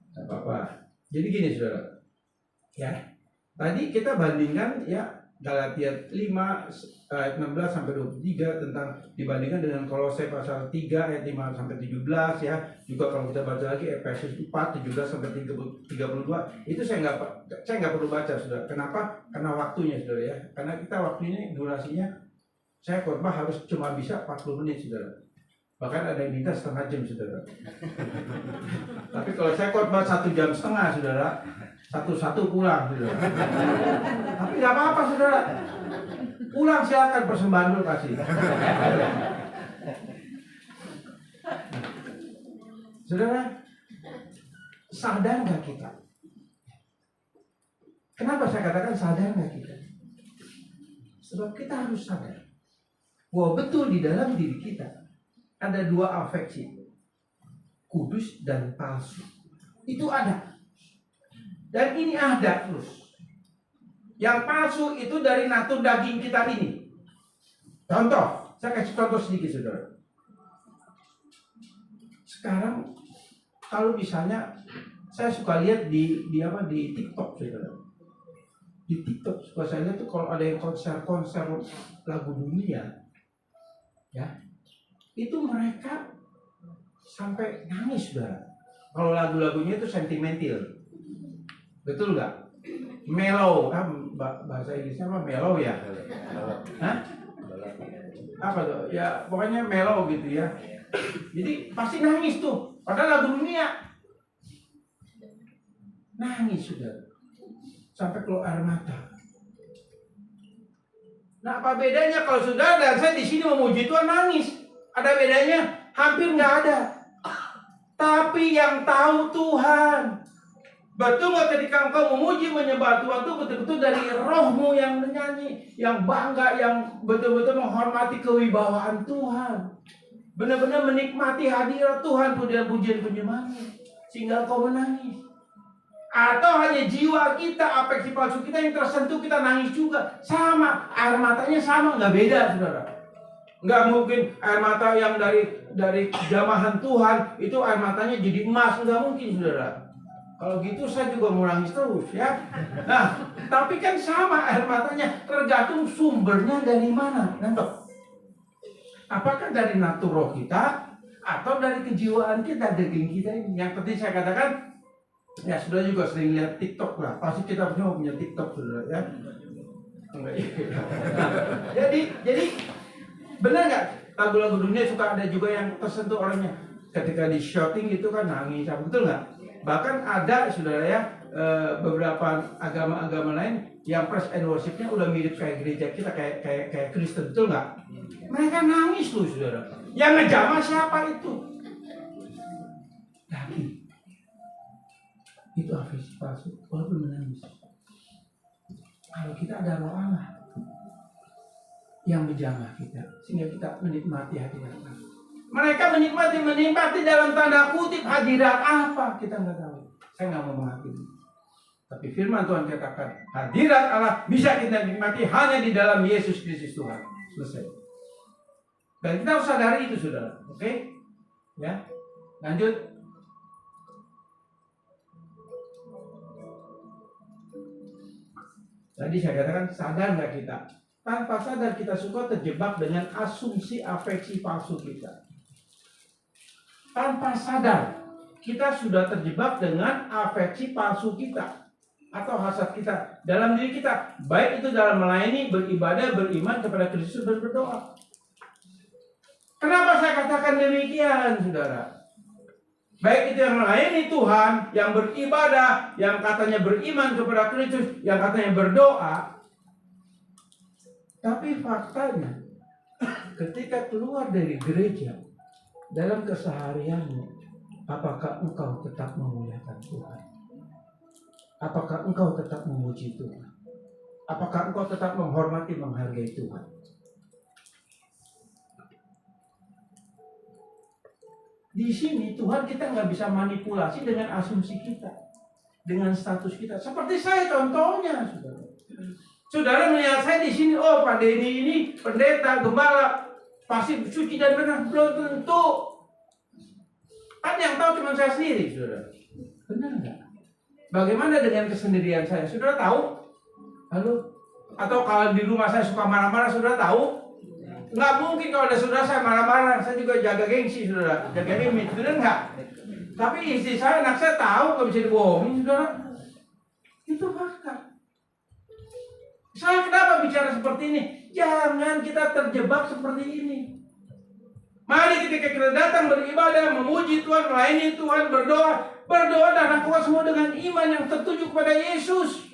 Tidak apa-apa. Jadi gini, saudara. Ya, tadi kita bandingkan ya Galatia 5 ayat 16 sampai 23 tentang dibandingkan dengan Kolose pasal 3 ayat 5 sampai 17 ya. Juga kalau kita baca lagi Efesus 4 17 sampai 32 itu saya nggak perlu baca, saudara. Kenapa? Karena waktunya, saudara, ya. Karena kita waktunya durasinya saya khotbah harus cuma bisa 40 menit, saudara. Bahkan ada yang minta setengah jam, saudara. Tapi kalau saya khotbah 1 jam setengah, saudara, satu-satu pulang, saudara. Tapi nggak apa-apa, saudara. Pulang silakan, persembahan dulu kasih. Saudara, sadar nggak kita? Kenapa saya katakan sadar nggak kita? Sebab kita harus sadar bahwa betul di dalam diri kita ada 2 afeksi, kudus dan palsu. Itu ada. Dan ini ada terus. Yang palsu itu dari natur daging kita ini. Contoh, saya kasih contoh sedikit, saudara. Sekarang kalau misalnya saya suka lihat di TikTok, saudara. Di TikTok suka saya lihat tuh kalau ada yang konser lagu dunia, ya, itu mereka sampai nangis, saudara. Kalau lagu-lagunya itu sentimental, betul nggak? Mellow, bahasa Inggrisnya apa? Mellow ya? Hah? Apa tuh? Ya pokoknya mellow gitu ya. Jadi pasti nangis tuh. Padahal lagu dunia nangis, saudara, sampai keluar air mata. Nah, apa bedanya kalau saudara dan saya di sini memuji Tuhan nangis? Ada bedanya? Hampir nggak ada. Tapi yang tahu Tuhan. Betul nggak ketika engkau memuji menyembah Tuhan itu betul-betul dari rohmu yang menyanyi, yang bangga, yang betul-betul menghormati kewibawaan Tuhan. Benar-benar menikmati hadirat Tuhan pujian penyembahmu sehingga engkau menangis. Atau hanya jiwa kita, afeksi palsu kita yang tersentuh, kita nangis juga. Sama, air matanya sama, nggak beda, saudara. Nggak mungkin air mata yang dari jamahan Tuhan itu air matanya jadi emas, nggak mungkin, saudara. Kalau gitu saya juga mau nangis terus ya. Nah, tapi kan sama air matanya, tergantung sumbernya dari mana. Nangkep? Apakah dari naturo kita atau dari kejiwaan kita, daging kita ini? Yang penting saya katakan, ya sudah juga sering lihat TikTok lah. Pasti kita semua punya TikTok, saudara ya. Jadi benar nggak? Lagu-lagu dunia suka ada juga yang tersentuh orangnya. Ketika di shooting itu kan nangis, betul nggak? Bahkan ada, saudara ya, beberapa agama-agama lain yang praise and worship-nya udah mirip kayak gereja kita, kayak Kristen, betul nggak? Mereka nangis loh, saudara. Yang ngejamah siapa itu? Daging. Itu afeksi palsu, walaupun menangis. Kalau kita ada roh Allah yang menjamah kita, sehingga kita menikmati hadirat Allah. Mereka menikmati dalam tanda kutip hadirat apa? Kita nggak tahu. Saya nggak mau menghakimi. Tapi firman Tuhan katakan hadirat Allah bisa kita nikmati hanya di dalam Yesus Kristus Tuhan. Selesai. Dan kita harus sadari itu, saudara. Oke? Ya. Lanjut. Tadi saya katakan sadar nggak kita? Tanpa sadar kita suka terjebak dengan asumsi afeksi palsu kita. Tanpa sadar kita sudah terjebak dengan afeksi palsu kita atau hasad kita dalam diri kita, baik itu dalam melayani, beribadah, beriman kepada Kristus dan berdoa. Kenapa saya katakan demikian, saudara? Baik itu yang melayani Tuhan, yang beribadah, yang katanya beriman kepada Kristus, yang katanya berdoa. Tapi faktanya, ketika keluar dari gereja, dalam keseharianmu, apakah engkau tetap memuliakan Tuhan? Apakah engkau tetap memuji Tuhan? Apakah engkau tetap menghormati, menghargai Tuhan? Di sini Tuhan kita nggak bisa manipulasi dengan asumsi kita, dengan status kita. Seperti saya contohnya, saudara. Saudara melihat saya di sini, oh Pak Denny ini pendeta, gembala, pasti suci dan benar. Belum tentu. Kan yang tahu cuma saya sendiri, saudara. Benar nggak? Bagaimana dengan kesendirian saya? Saudara tahu? Halo? Atau kalau di rumah saya suka marah-marah, saudara tahu? Nggak mungkin kalau ada saudara saya marah-marah. Saya juga jaga gengsi, saudara. Jaga image, benar nggak? Tapi istri saya, anak saya tahu kalau bisa dibohongin, saudara. Itu fakta. Saya kenapa bicara seperti ini? Jangan kita terjebak seperti ini. Mari ketika kita datang beribadah, memuji Tuhan, melayani Tuhan, berdoa dan lakukan semua dengan iman yang tertuju kepada Yesus.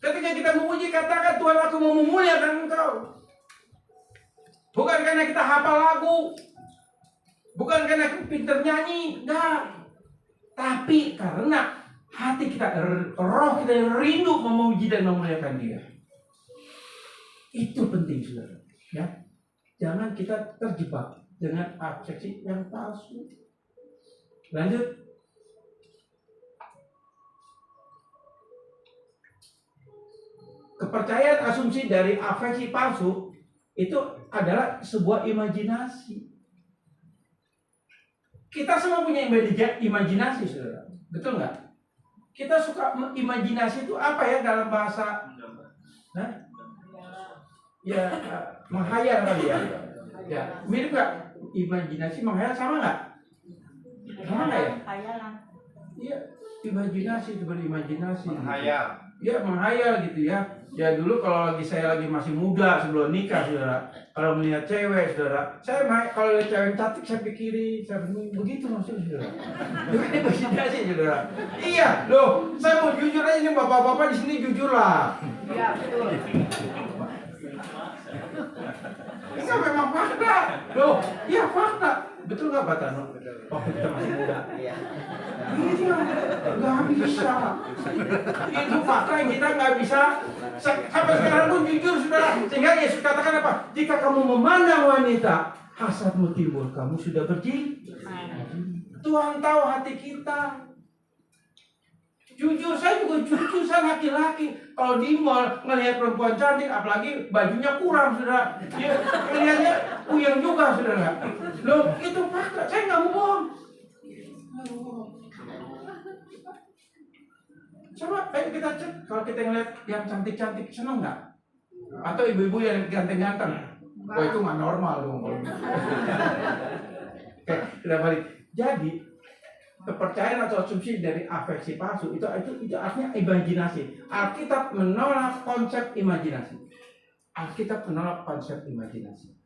Ketika kita memuji, katakan Tuhan, aku mau memuliakan Engkau. Bukan karena kita hafal lagu, bukan karena kita pintar nyanyi, enggak. Tapi karena hati kita, roh kita rindu memuji dan memuliakan Dia. Itu penting, saudara. Ya, jangan kita terjebak dengan afeksi yang palsu. Lanjut. Kepercayaan asumsi dari afeksi palsu itu adalah sebuah imajinasi. Kita semua punya imajinasi, saudara. Betul nggak? Kita suka imajinasi itu apa ya dalam bahasa? Hah? Ya, menghayal kali ya. Ya, mirip nggak? Imajinasi, menghayal sama nggak? Sama nggak ya? Iya, imajinasi itu berimajinasi. Menghayal. Ya, menghayal gitu ya. Ya dulu kalau saya lagi masih muda sebelum nikah, saudara. Kalau melihat cewek, saudara, kalau lihat cewek cantik saya pikirin, saya begitu maksudnya, saudara. Ini imajinasi, saudara. Iya, loh, saya mau jujur aja nih, bapak-bapak di sini jujur lah. Iya, betul. Itu memang fakta. Loh, iya fakta. Betul nggak Pak Tano? Waktu kita masih muda. Iya. Iya, nggak bisa. Itu fakta yang kita nggak bisa. Sampai sekarang pun jujur saudara. Sehingga Yesus katakan apa? Jika kamu memandang wanita, hasratmu timbul, kamu sudah berzina. Tuhan tahu hati kita. Jujur, saya juga jujur, saya laki-laki. Kalau di mall ngelihat perempuan cantik, apalagi bajunya kurang, saudara. Ya, ngelihatnya puyeng juga, saudara. Loh, itu fakta. Saya nggak mau bohong. Coba, ayo kita cek. Kalau kita ngelihat yang cantik-cantik, senang nggak? Atau ibu-ibu yang ganteng-ganteng? Oh, itu nggak normal dong. Oke, kita balik. Jadi, kepercayaan atau asumsi dari afeksi palsu itu artinya imajinasi. Alkitab menolak konsep imajinasi. Alkitab menolak konsep imajinasi.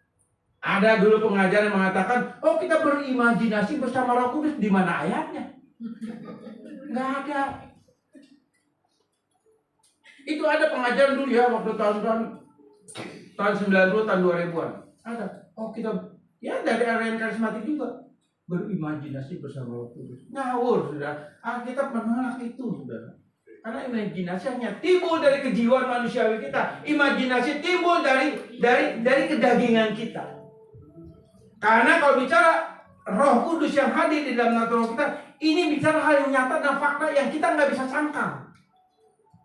Ada dulu pengajaran yang mengatakan, oh kita berimajinasi bersama Roh Kudus. Di mana ayatnya? Nggak ada. Itu ada pengajaran dulu ya waktu tahun 90 tahun 2000-an. Ada. Oh kita ya dari area karismatik juga. Berimajinasi bersama Roh Kudus. Ngawur, saudara. Alkitab menolak itu, saudara. Karena imajinasi hanya timbul dari kejiwaan manusiawi kita. Imajinasi timbul dari kedagingan kita. Karena kalau bicara Roh Kudus yang hadir di dalam natur kita, ini bicara hal yang nyata dan fakta yang kita nggak bisa sangkal.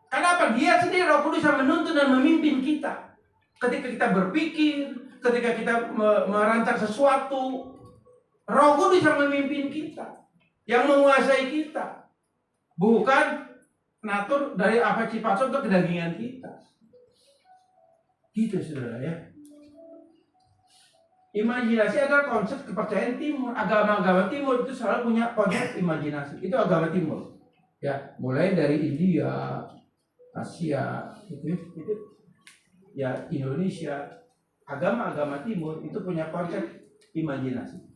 Karena apa? Dia sendiri Roh Kudus yang menuntun dan memimpin kita. Ketika kita berpikir, ketika kita merancang sesuatu, Roh Kudus yang memimpin kita, yang menguasai kita, bukan natur dari afeksi palsu untuk kedagingan kita. Gitu saudara ya. Imajinasi adalah konsep kepercayaan timur. Agama-agama timur itu selalu punya konsep imajinasi. Itu agama timur. Ya, mulai dari India, Asia, itu ya Indonesia. Agama-agama timur itu punya konsep imajinasi.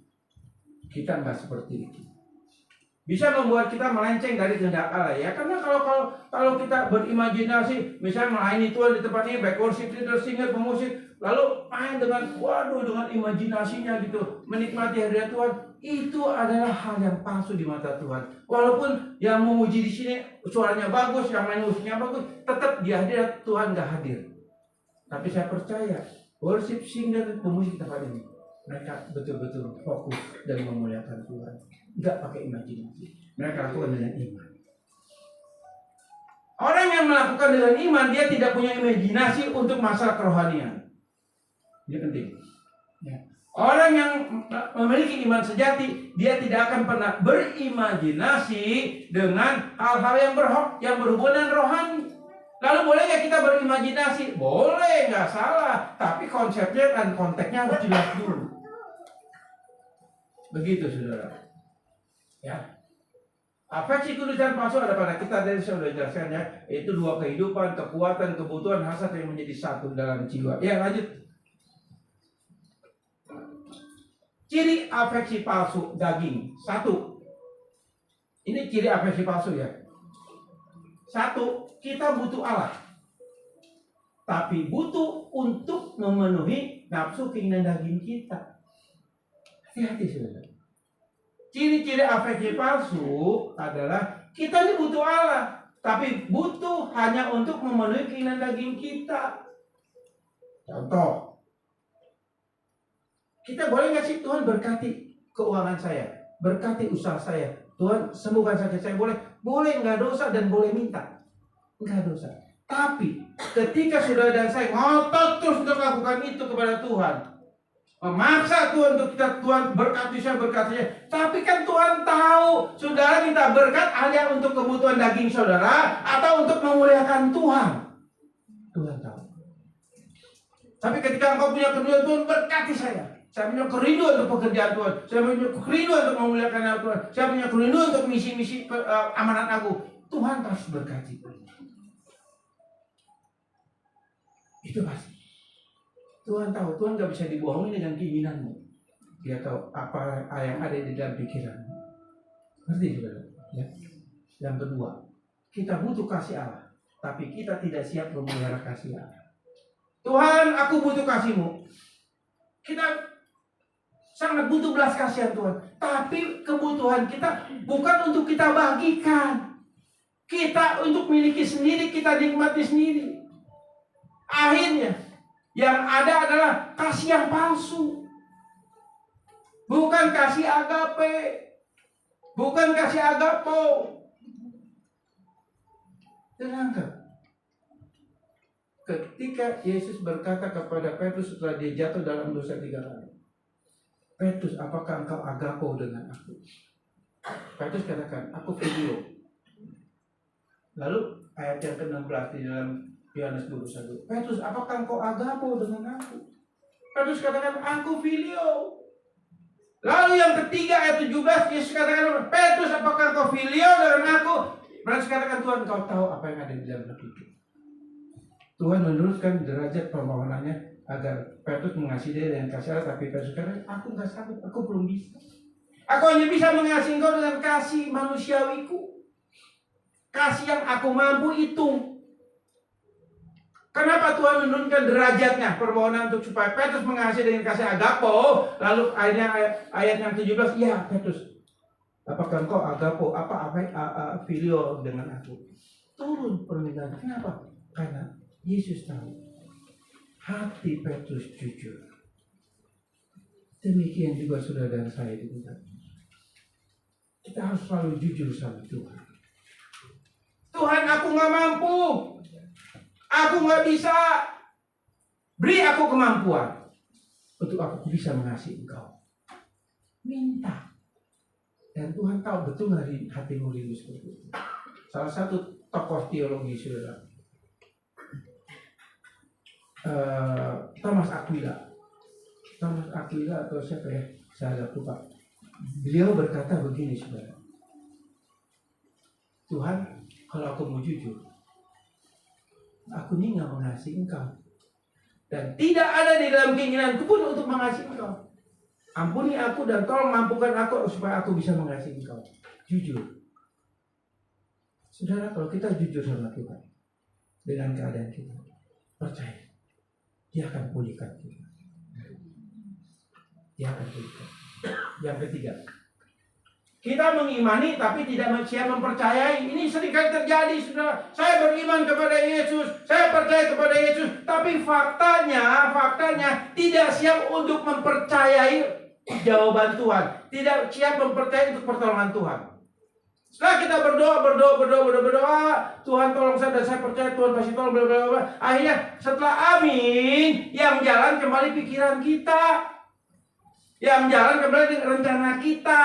Kita nggak seperti itu. Bisa membuat kita melenceng dari kehendak Allah ya. Karena kalau kita berimajinasi, misalnya melayani Tuhan di tempat ini, back worship leader, singer, pemusik, lalu main dengan imajinasinya gitu, menikmati hadirat Tuhan, itu adalah hal yang palsu di mata Tuhan. Walaupun yang memuji di sini suaranya bagus, yang main musiknya bagus, tetap di hadirat Tuhan nggak hadir. Tapi saya percaya worship singer, pemusik di tempat ini, mereka betul-betul fokus dan memuliakan Tuhan. Enggak pakai imajinasi. Mereka lakukan dengan iman. Orang yang melakukan dengan iman, dia tidak punya imajinasi untuk masalah kerohanian. Ini penting. Ya. Orang yang memiliki iman sejati, dia tidak akan pernah berimajinasi dengan hal-hal yang berhubungan rohani. Lalu boleh nggak kita berimajinasi? Boleh, nggak salah. Tapi konsepnya dan konteksnya harus jelas dulu. Begitu saudara. Ya, afeksi kudus dan palsu ada pada kita, dari saya sudah jelaskannya, yaitu dua kehidupan, kekuatan, kebutuhan, hasrat yang menjadi satu dalam jiwa. Ya lanjut. Ciri afeksi palsu daging. Satu. Ini ciri afeksi palsu ya. Satu, kita butuh Allah, tapi butuh untuk memenuhi nafsu keinginan daging kita. Hati-hati saudara. Ciri-ciri afeksi palsu adalah kita ini butuh Allah, tapi butuh hanya untuk memenuhi keinginan daging kita. Contoh, kita boleh nggak sih Tuhan berkati keuangan saya, berkati usaha saya, Tuhan sembuhkan sakit saya, boleh? Boleh, nggak dosa dan boleh minta, nggak dosa. Tapi ketika saudara dan saya ngotot terus untuk lakukan itu kepada Tuhan, memaksa Tuhan untuk kita, Tuhan berkati saya, berkati saya. Tapi kan Tuhan tahu saudara minta berkat hanya untuk kebutuhan daging saudara atau untuk memuliakan Tuhan. Tuhan tahu. Tapi ketika engkau punya kerinduan, Tuhan berkati saya. Saya punya kerinduan untuk pekerjaan Tuhan. Saya punya kerinduan untuk memuliakan nama Tuhan. Saya punya kerinduan untuk misi-misi amanat aku. Tuhan harus berkati. Itu pasti. Tuhan tahu, Tuhan gak bisa dibohongi dengan keinginanmu. Dia tahu apa yang ada di dalam pikiranmu. Ngerti saudara? Ya. Yang kedua, kita butuh kasih Allah, tapi kita tidak siap memelihara kasih Allah. Tuhan, aku butuh kasih-Mu. Kita sangat butuh belas kasihan Tuhan. Tapi kebutuhan kita bukan untuk kita bagikan. Kita untuk miliki sendiri, kita nikmati sendiri. Akhirnya yang ada adalah kasih yang palsu. Bukan kasih agape. Bukan kasih agapo. Dengarkan. Ketika Yesus berkata kepada Petrus setelah dia jatuh dalam dosa 3 kali. Petrus, apakah engkau agapo dengan aku? Petrus katakan, aku filio. Lalu ayat yang ke-16 di dalam Yohanes 21. Petrus, apakah engkau agapo dengan aku? Petrus katakan, aku filio. Lalu yang ketiga ayat 17, Yesus katakan, Petrus, apakah engkau filio dengan aku? Petrus katakan, Tuhan, engkau tahu apa yang ada di dalam hatiku. Tuhan meneruskan derajat permohonannya agar Petrus mengasihi dia dengan kasih Allah, tapi Petrus katakan, aku enggak sanggup, aku belum bisa. Aku hanya bisa mengasihi engkau dengan kasih manusiawiku. Kasih yang aku mampu hitung. Kenapa Tuhan menurunkan derajatnya permohonan untuk supaya Petrus mengasihi dengan kasih agapo? Lalu akhirnya ayat yang 17, ya Petrus, apakah engkau agapo? Apa filio dengan aku? Turun permintaan. Kenapa? Karena Yesus tahu hati Petrus jujur. Demikian juga saudara dan saya juga. Kita harus selalu jujur sama Tuhan. Tuhan, aku nggak mampu, aku nggak bisa. Beri aku kemampuan untuk aku bisa mengasihi Engkau. Minta, dan Tuhan tahu betul hatimu rindu seperti itu. Salah satu tokoh teologi saudara, Thomas Aquila atau siapa ya? Saya agak lupa. Beliau berkata begini saudara. Tuhan, kalau aku mau jujur, aku ini nggak mengasihi Engkau, dan tidak ada di dalam keinginanku pun untuk mengasihi Engkau. Ampuni aku dan tolong mampukan aku supaya aku bisa mengasihi Engkau. Jujur, saudara, kalau kita jujur sama Tuhan dengan keadaan kita, percaya, Dia akan pulihkan kita. Dia akan pulihkan. Yang ketiga, kita mengimani tapi tidak siap mempercayai. Ini seringkali terjadi, saudara. Saya beriman kepada Yesus, saya percaya kepada Yesus, tapi faktanya tidak siap untuk mempercayai jawaban Tuhan, tidak siap mempercayai untuk pertolongan Tuhan. Setelah kita berdoa, Tuhan tolong saya dan saya percaya Tuhan pasti tolong, bla bla bla. Akhirnya setelah amin, yang jalan kembali pikiran kita, yang jalan kembali dengan rencana kita.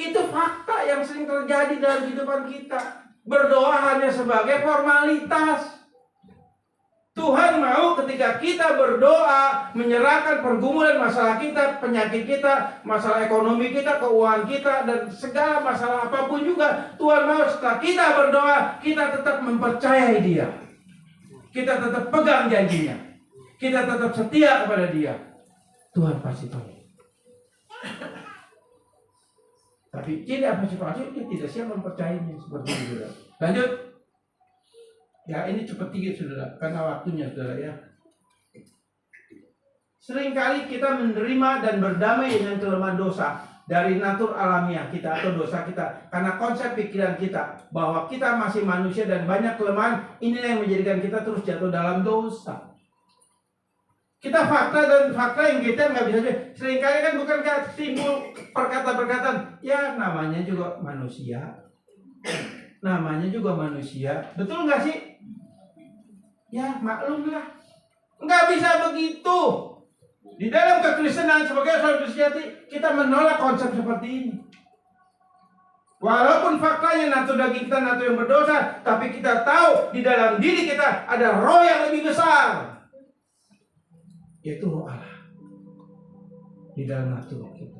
Itu fakta yang sering terjadi dalam kehidupan kita. Berdoa hanya sebagai formalitas. Tuhan mau ketika kita berdoa, menyerahkan pergumulan masalah kita, penyakit kita, masalah ekonomi kita, keuangan kita, dan segala masalah apapun juga, Tuhan mau setelah kita berdoa, kita tetap mempercayai Dia. Kita tetap pegang janjinya. Kita tetap setia kepada Dia. Tuhan pasti tahu. Tapi tidak pasti dia tidak siap mempercayainya seperti itu. Lanjut. Ya, ini cepat dikit saudara, karena waktunya saudara ya. Seringkali kita menerima dan berdamai dengan kelemahan dosa dari natur alamiah kita atau dosa kita, karena konsep pikiran kita bahwa kita masih manusia dan banyak kelemahan. Inilah yang menjadikan kita terus jatuh dalam dosa. Kita fakta yang kita nggak bisa. Seringkali kan bukan timbul perkataan-perkataan, ya namanya juga manusia, betul nggak sih? Ya maklum lah, nggak bisa begitu. Di dalam kekristenan sebagai seorang Kristiani, kita menolak konsep seperti ini. Walaupun faktanya natur daging kita natur yang berdosa, tapi kita tahu di dalam diri kita ada roh yang lebih besar, yaitu roh Allah di dalam natur kita.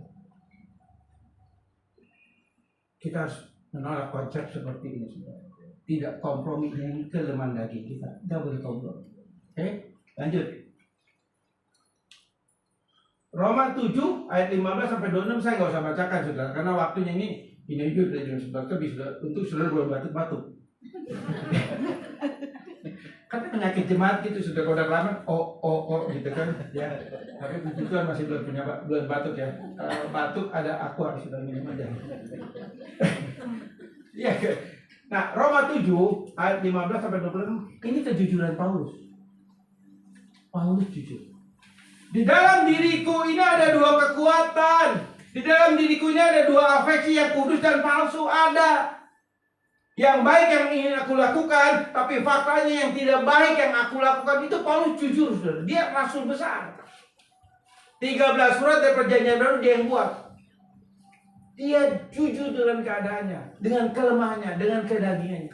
Kita harus menolak konsep seperti ini, saudara. Tidak kompromi dengan kelemahan daging kita. Tidak boleh kompromi. Oke, lanjut. Roma 7 ayat 15 sampai 26 saya nggak usah bacakan saudara, karena waktunya ini juga udah jam 11 lebih, untuk saudara belum batuk-batuk. Kan penyakit jemaat gitu, sudah kodar lama, gitu kan, ya. Tapi puji Tuhan masih belum batuk ya. Kalau batuk ada aku harus sudah minum aja. Ya. Nah, Roma 7 ayat 15 sampai 26 ini kejujuran Paulus. Paulus jujur. Di dalam diriku ini ada dua kekuatan. Di dalam diriku ini ada dua afeksi, yang kudus dan palsu ada. Yang baik yang ingin aku lakukan, tapi faktanya yang tidak baik yang aku lakukan. Itu Paulus jujur, saudara. Dia rasul besar. 13 surat dari perjanjian baru dia yang buat. Dia jujur dengan keadaannya, dengan kelemahannya, dengan kedagingannya.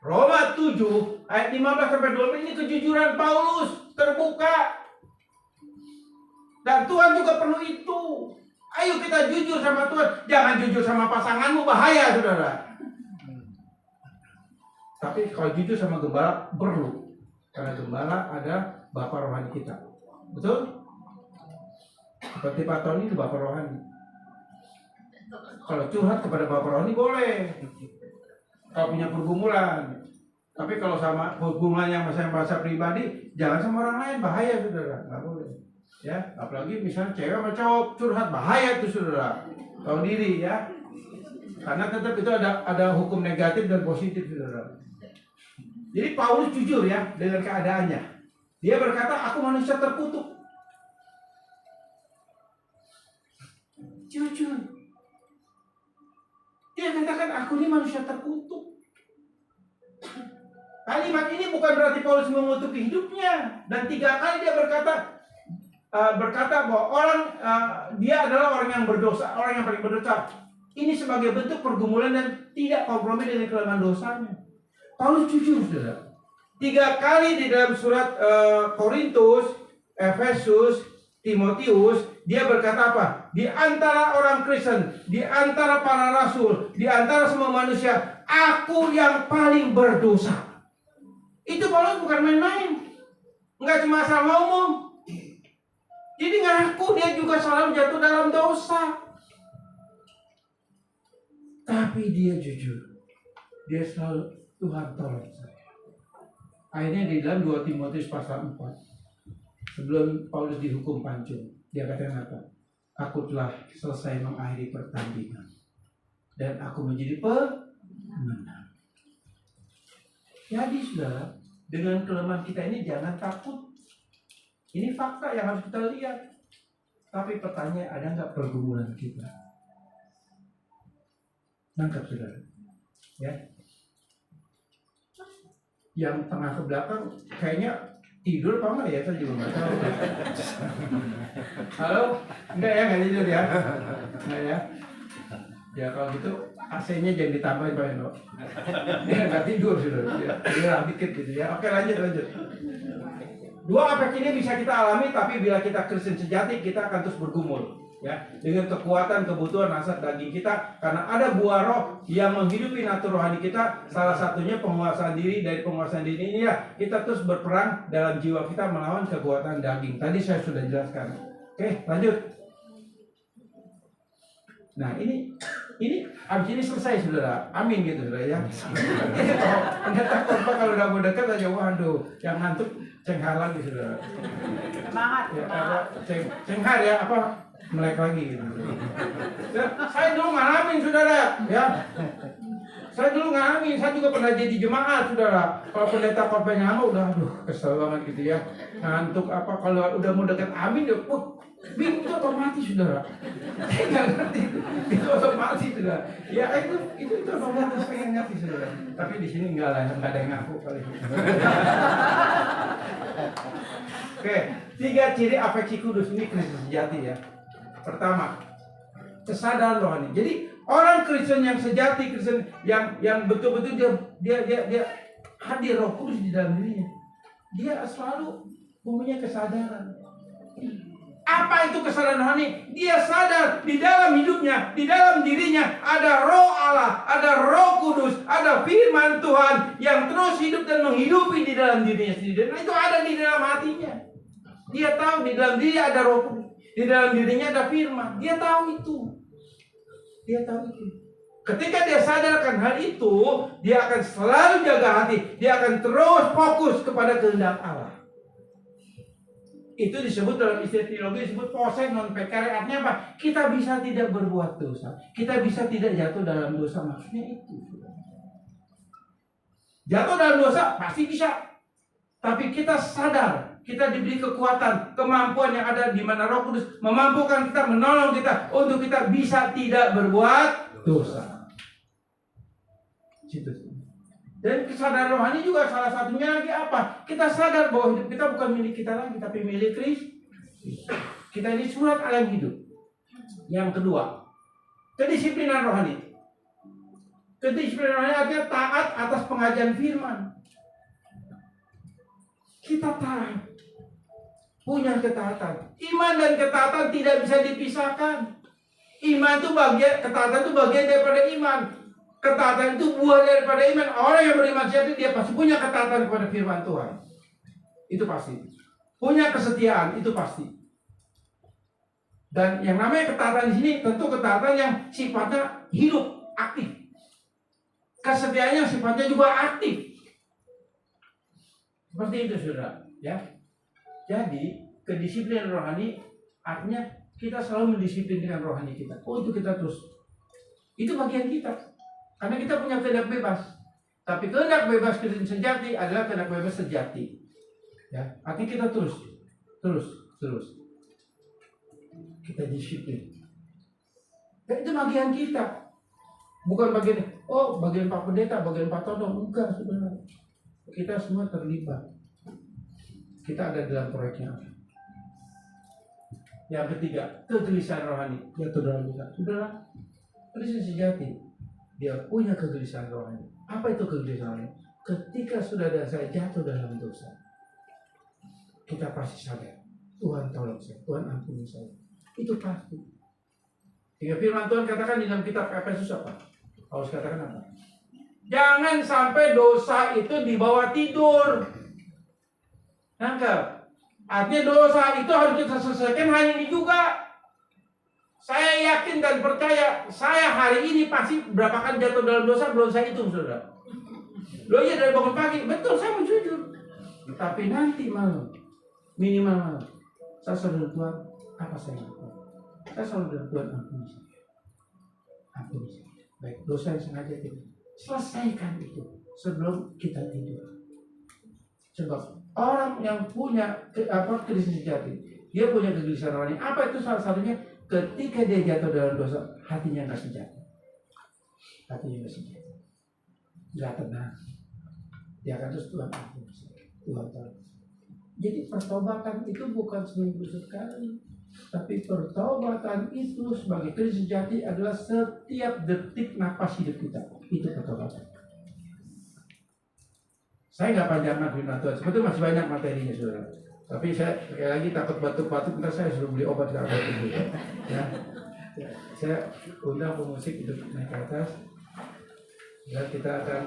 Roma 7 ayat 15 sampai 20 ini kejujuran Paulus terbuka. Dan Tuhan juga perlu itu. Ayo kita jujur sama Tuhan. Jangan jujur sama pasanganmu, bahaya, saudara. Tapi kalau jujur sama gembala perlu, karena gembala ada bapak rohani kita, betul? Seperti Pak Tony itu bapak rohani. Kalau curhat kepada bapak rohani boleh, kalau punya pergumulan. Tapi kalau sama pergumulan yang bahasa pribadi, jangan sama orang lain, bahaya, saudara, nggak boleh. Ya, apalagi misalnya cewek sama cowok curhat, bahaya itu, saudara. Tahu diri ya, karena tetap itu ada hukum negatif dan positif, saudara. Jadi Paulus jujur ya dengan keadaannya. Dia berkata, aku manusia terkutuk. Jujur. Dia katakan, aku ini manusia terkutuk. Kalimat ini bukan berarti Paulus mengutuk hidupnya. Dan 3 kali dia berkata bahwa dia adalah orang yang berdosa, orang yang paling berdosa. Ini sebagai bentuk pergumulan dan tidak kompromi dengan kelemahan dosanya. Paulus jujur, saudara. 3 kali di dalam surat Korintus, Efesus, Timotius, dia berkata apa? Di antara orang Kristen, di antara para rasul, di antara semua manusia, aku yang paling berdosa. Itu Paulus bukan main-main. Enggak cuma asal ngomong. Jadi ngaku dia juga selalu jatuh dalam dosa. Tapi dia jujur. Dia selalu, Tuhan tolong saya. Akhirnya di dalam 2 Timotius pasal 4, sebelum Paulus dihukum pancung, dia katakan apa? Aku telah selesai mengakhiri pertandingan dan aku menjadi pemenang. Jadi saudara, dengan kelemahan kita ini jangan takut. Ini fakta yang harus kita lihat. Tapi pertanyaan, ada nggak pergumulan kita? Nangkap saudara, ya. Yang tengah ke belakang kayaknya tidur apa enggak ya? Saya juga nggak tahu. Halo? Enggak ya, nggak tidur ya? Enggak ya? Ya kalau gitu AC-nya jangan ditambahin Pak Endo. Dia nggak tidur sudah. Dia dikit gitu ya. Oke, lanjut. 2 aspek ini bisa kita alami, tapi bila kita Kristen sejati, kita akan terus bergumul. Ya, dengan kekuatan kebutuhan hasrat daging kita, karena ada buah roh yang menghidupi natur rohani kita. Salah satunya penguasaan diri. Dari penguasaan diri ini ya kita terus berperang dalam jiwa kita melawan kekuatan daging. Tadi saya sudah jelaskan. Oke, lanjut. Nah ini abis ini selesai saudara. Amin gitu saudara ya. Anda takut Pak kalau udah mau dekat aja, waduh, yang ngantuk cenghar lagi saudara. Semangat. Ya, cenghar ya apa? Melek lagi gitu. Saya dulu ngalamin saudara ya. Saya juga pernah jadi jemaat saudara. Kalau pendeta khotbahnya lama udah kesel banget gitu ya. Ngantuk apa, kalau udah mau dekat amin ya bingung, itu otomatis saudara. Saya nggak ngerti itu otomatis saudara. Ya itu otomatis pengen ngerti saudara. Tapi di sini enggak lah, nggak ada yang ngaku kali. Oke, 3 ciri afeksi kudus ini Kristen sejati ya. Pertama, kesadaran rohani. Jadi orang Kristen yang sejati, Kristen yang betul-betul dia hadir Roh Kudus di dalam dirinya. Dia selalu mempunyai kesadaran. Apa itu kesadaran rohani? Dia sadar di dalam hidupnya, di dalam dirinya ada Roh Allah, ada Roh Kudus, ada firman Tuhan yang terus hidup dan menghidupi di dalam dirinya sendiri. Dan itu ada di dalam hatinya. Dia tahu di dalam dirinya ada Roh Kudus. Di dalam dirinya ada firman. Dia tahu itu. Ketika dia sadarkan hal itu, dia akan selalu jaga hati. Dia akan terus fokus kepada kehendak Allah. Itu disebut dalam istilah teologi disebut posse non peccare. Artinya apa? Kita bisa tidak berbuat dosa. Kita bisa tidak jatuh dalam dosa. Maksudnya itu. Jatuh dalam dosa pasti bisa. Tapi kita sadar, kita diberi kekuatan, kemampuan yang ada di mana Roh Kudus memampukan kita, menolong kita untuk kita bisa tidak berbuat dosa. Situ. Dan kesadaran rohani juga salah satunya lagi apa? Kita sadar bahwa hidup kita bukan milik kita lagi, tapi milik Kristus. Kita ini surat Allah yang hidup. Yang kedua, kedisiplinan rohani. Kedisiplinan rohani artinya taat atas pengajian firman. Kita taat, punya ketaatan. Iman dan ketaatan tidak bisa dipisahkan. Iman itu bagian, ketaatan itu bagian daripada iman. Ketaatan itu buah daripada iman. Orang yang beriman sejati dia pasti punya ketaatan kepada firman Tuhan. Itu pasti. Punya kesetiaan itu pasti. Dan yang namanya ketaatan di sini tentu ketaatan yang sifatnya hidup, aktif. Kesetiaannya sifatnya juga aktif. Seperti itu, saudara. Ya. Jadi kedisiplinan rohani artinya kita selalu mendisiplinkan rohani kita untuk kita terus. Itu bagian kita. Karena kita punya kehendak bebas. Tapi kehendak bebas Kristen sejati adalah kehendak bebas sejati. Ya, artinya kita terus. Kita disiplin. Dan itu bagian kita. Bukan bagian, bagian Pak Pendeta, bagian Pak Toto. Enggak, sebenarnya. Kita semua terlibat. Kita ada dalam proyeknya. Yang ketiga, kegelisahan rohani. Jatuh dalam dosa. Sudahlah, Kristen sejati dia punya kegelisahan rohani. Apa itu kegelisahan rohani? Ketika sudah ada saya jatuh dalam dosa, kita pasti sadar, Tuhan tolong saya, Tuhan ampuni saya. Itu pasti. Hingga firman Tuhan katakan di dalam kitab Efesus apa? Paulus katakan apa? Jangan sampai dosa itu dibawa tidur. Nangkep? Artinya dosa itu harus kita selesaikan hari ini juga. Saya yakin dan percaya, saya hari ini pasti berapa kali jatuh dalam dosa belum saya hitung, saudara. Loh iya dari bangun pagi, betul saya mau jujur. Tapi nanti malam, minimal malam, saya selalu Tuhan, apa saya lakukan? Saya selalu dengan Tuhan ampuni saya. Ampuni saya. Baik, dosa yang sengaja kita selesaikan itu sebelum kita tidur. Sebab orang yang punya Kristen sejati, dia punya kegelisahan rohani. Apa itu salah satunya? Ketika dia jatuh dalam dosa, hatinya nggak sejati. Nggak tenang. Dia akan terus Tuhan ampuni saya. Tuhan tolong. Jadi pertobatan itu bukan seminggu sekali, tapi pertobatan itu sebagai Kristen sejati adalah setiap detik nafas hidup kita. Itu pertobatan. Saya nggak panjangkan firman Tuhan, sebetulnya masih banyak materinya, saudara. Tapi saya sekali lagi takut batuk-batuk, ntar saya suruh beli obat ke apotek dulu. Ya. Saya undang pemusik untuk naik ke atas. Dan kita akan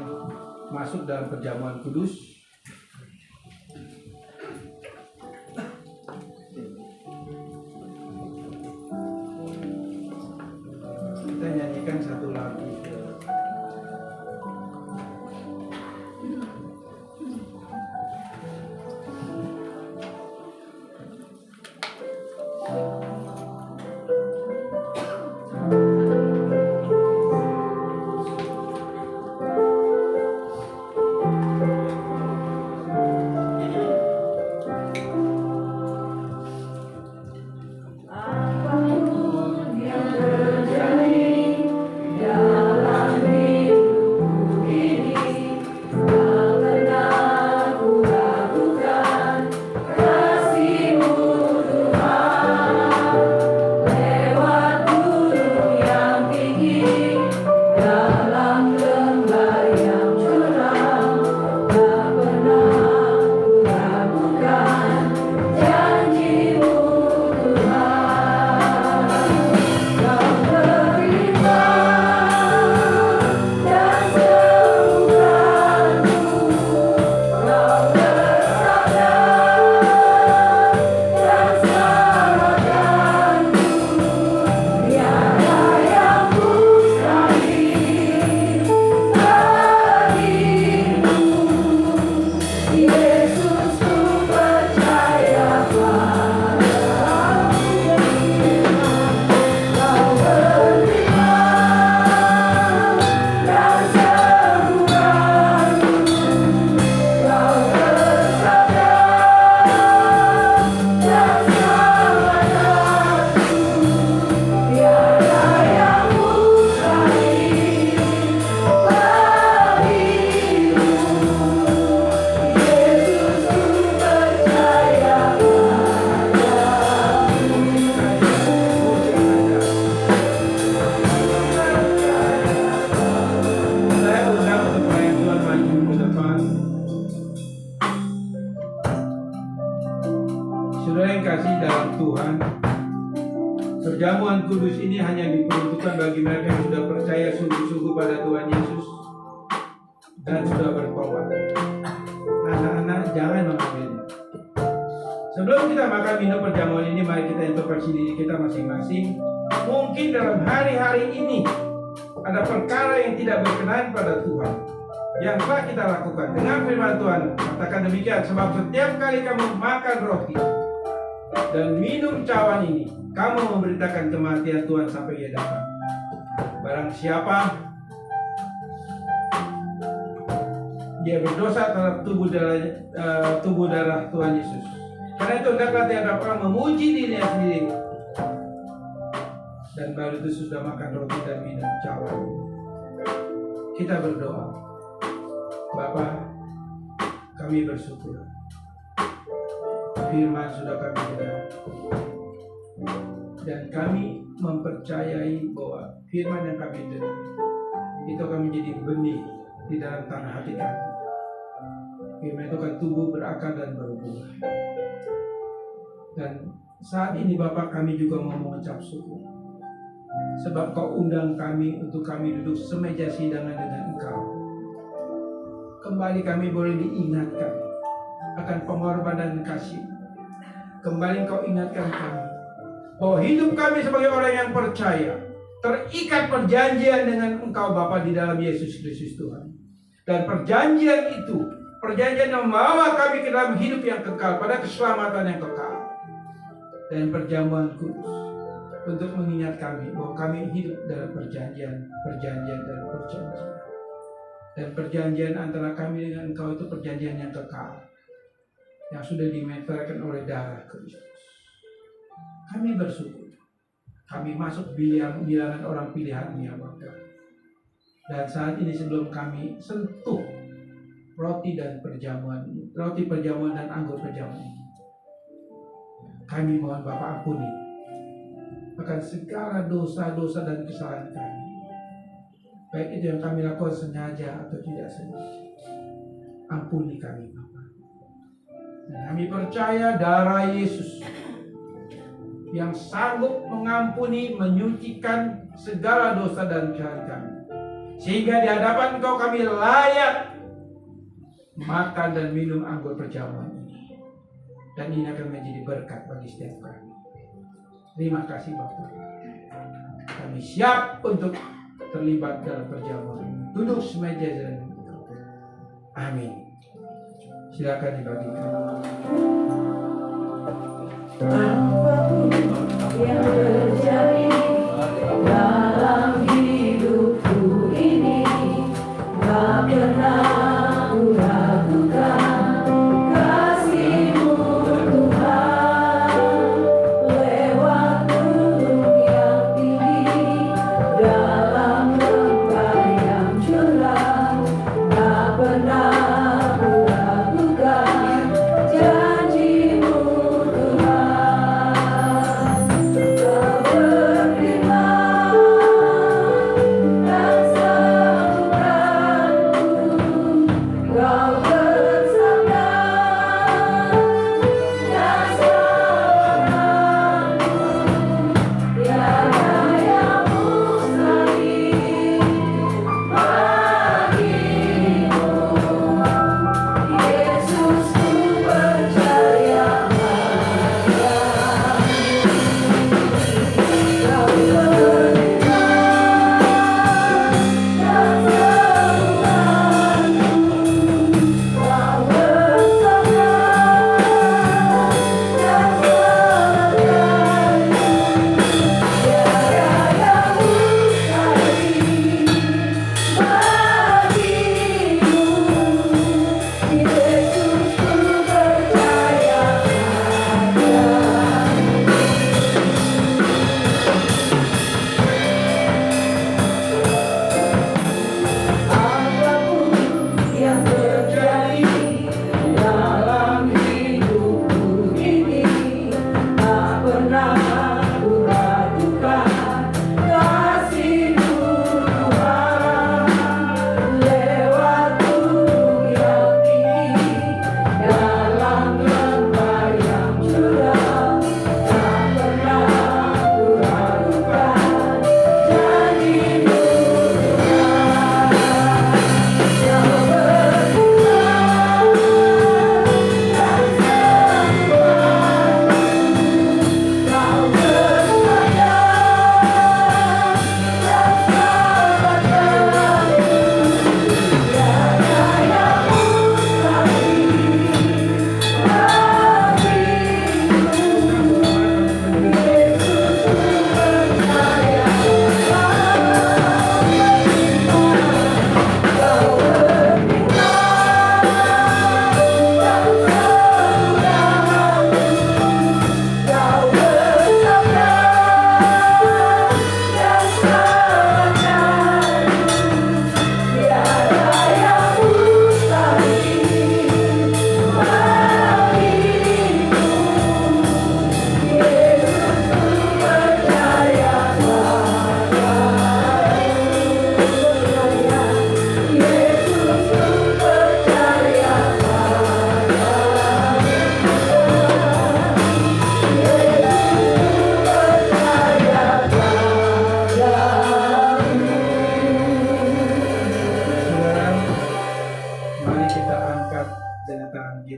masuk dalam perjamuan kudus. Kita nyanyikan satu lagu. Apapun yang terjadi, Tuhan, perjamuan kudus ini hanya diperuntukkan bagi mereka yang sudah percaya sungguh-sungguh pada Tuhan Yesus dan sudah bertobat. Anak-anak, jangan mengambil. Sebelum kita makan minum perjamuan ini, mari kita introspeksi diri kita masing-masing. Mungkin dalam hari-hari ini ada perkara yang tidak berkenan pada Tuhan yang telah kita lakukan. Dengan firman Tuhan katakan demikian, sebab setiap kali kamu makan roti dan minum cawan ini, kamu memberitakan kematian Tuhan sampai Ia datang. Barang siapa dia berdosa terhadap tubuh darah Tuhan Yesus. Karena itu hendaklah tiada orang memuji dirinya sendiri. Dan baru itu sudah makan roti dan minum cawan. Kita berdoa. Bapa, kami bersyukur. Firman sudah kami dengar. Dan kami mempercayai bahwa firman yang kami dengar itu akan menjadi benih di dalam tanah hati kami. Firman itu akan tumbuh, berakar dan berbuah. Dan saat ini Bapak, kami juga mau mengucap syukur, sebab Kau undang kami untuk kami duduk semeja sidangan dengan Engkau. Kembali kami boleh diingatkan akan pengorbanan kasih. Kembali Kau ingatkan kami bahwa hidup kami sebagai orang yang percaya terikat perjanjian dengan Engkau Bapa di dalam Yesus Kristus Tuhan. Dan perjanjian itu, perjanjian yang membawa kami ke dalam hidup yang kekal, pada keselamatan yang kekal. Dan perjamuan kudus untuk mengingat kami bahwa kami hidup dalam perjanjian dan perjanjian. Dan perjanjian antara kami dengan Engkau itu perjanjian yang kekal, yang sudah dimeteraikan oleh darah Kristus. Kami bersyukur. Kami masuk bilangan orang pilihan-Mu ya Bapa. Dan saat ini sebelum kami sentuh roti perjamuan dan anggur perjamuan ini, kami mohon Bapa ampuni akan segala dosa-dosa dan kesalahan kami, baik itu yang kami lakukan sengaja atau tidak sengaja. Ampuni kami Bapa. Dan kami percaya darah Yesus yang sanggup mengampuni, menyucikan segala dosa dan kesalahan kami, sehingga di hadapan Engkau kami layak makan dan minum anggur perjamuan ini. Dan ini akan menjadi berkat bagi setiap kami. Terima kasih Bapak. Kami siap untuk terlibat dalam perjamuan ini. Duduk semeja dengan Engkau. Amin. Silakan dibagikan. Apapun yang terjadi dalam hidupku ini, tak pernah ku ragukan kasih-Mu Tuhan. Lewat gunung yang tinggi, dalam lembah yang curam, tak pernah ku ragukan janji-Mu Tuhan.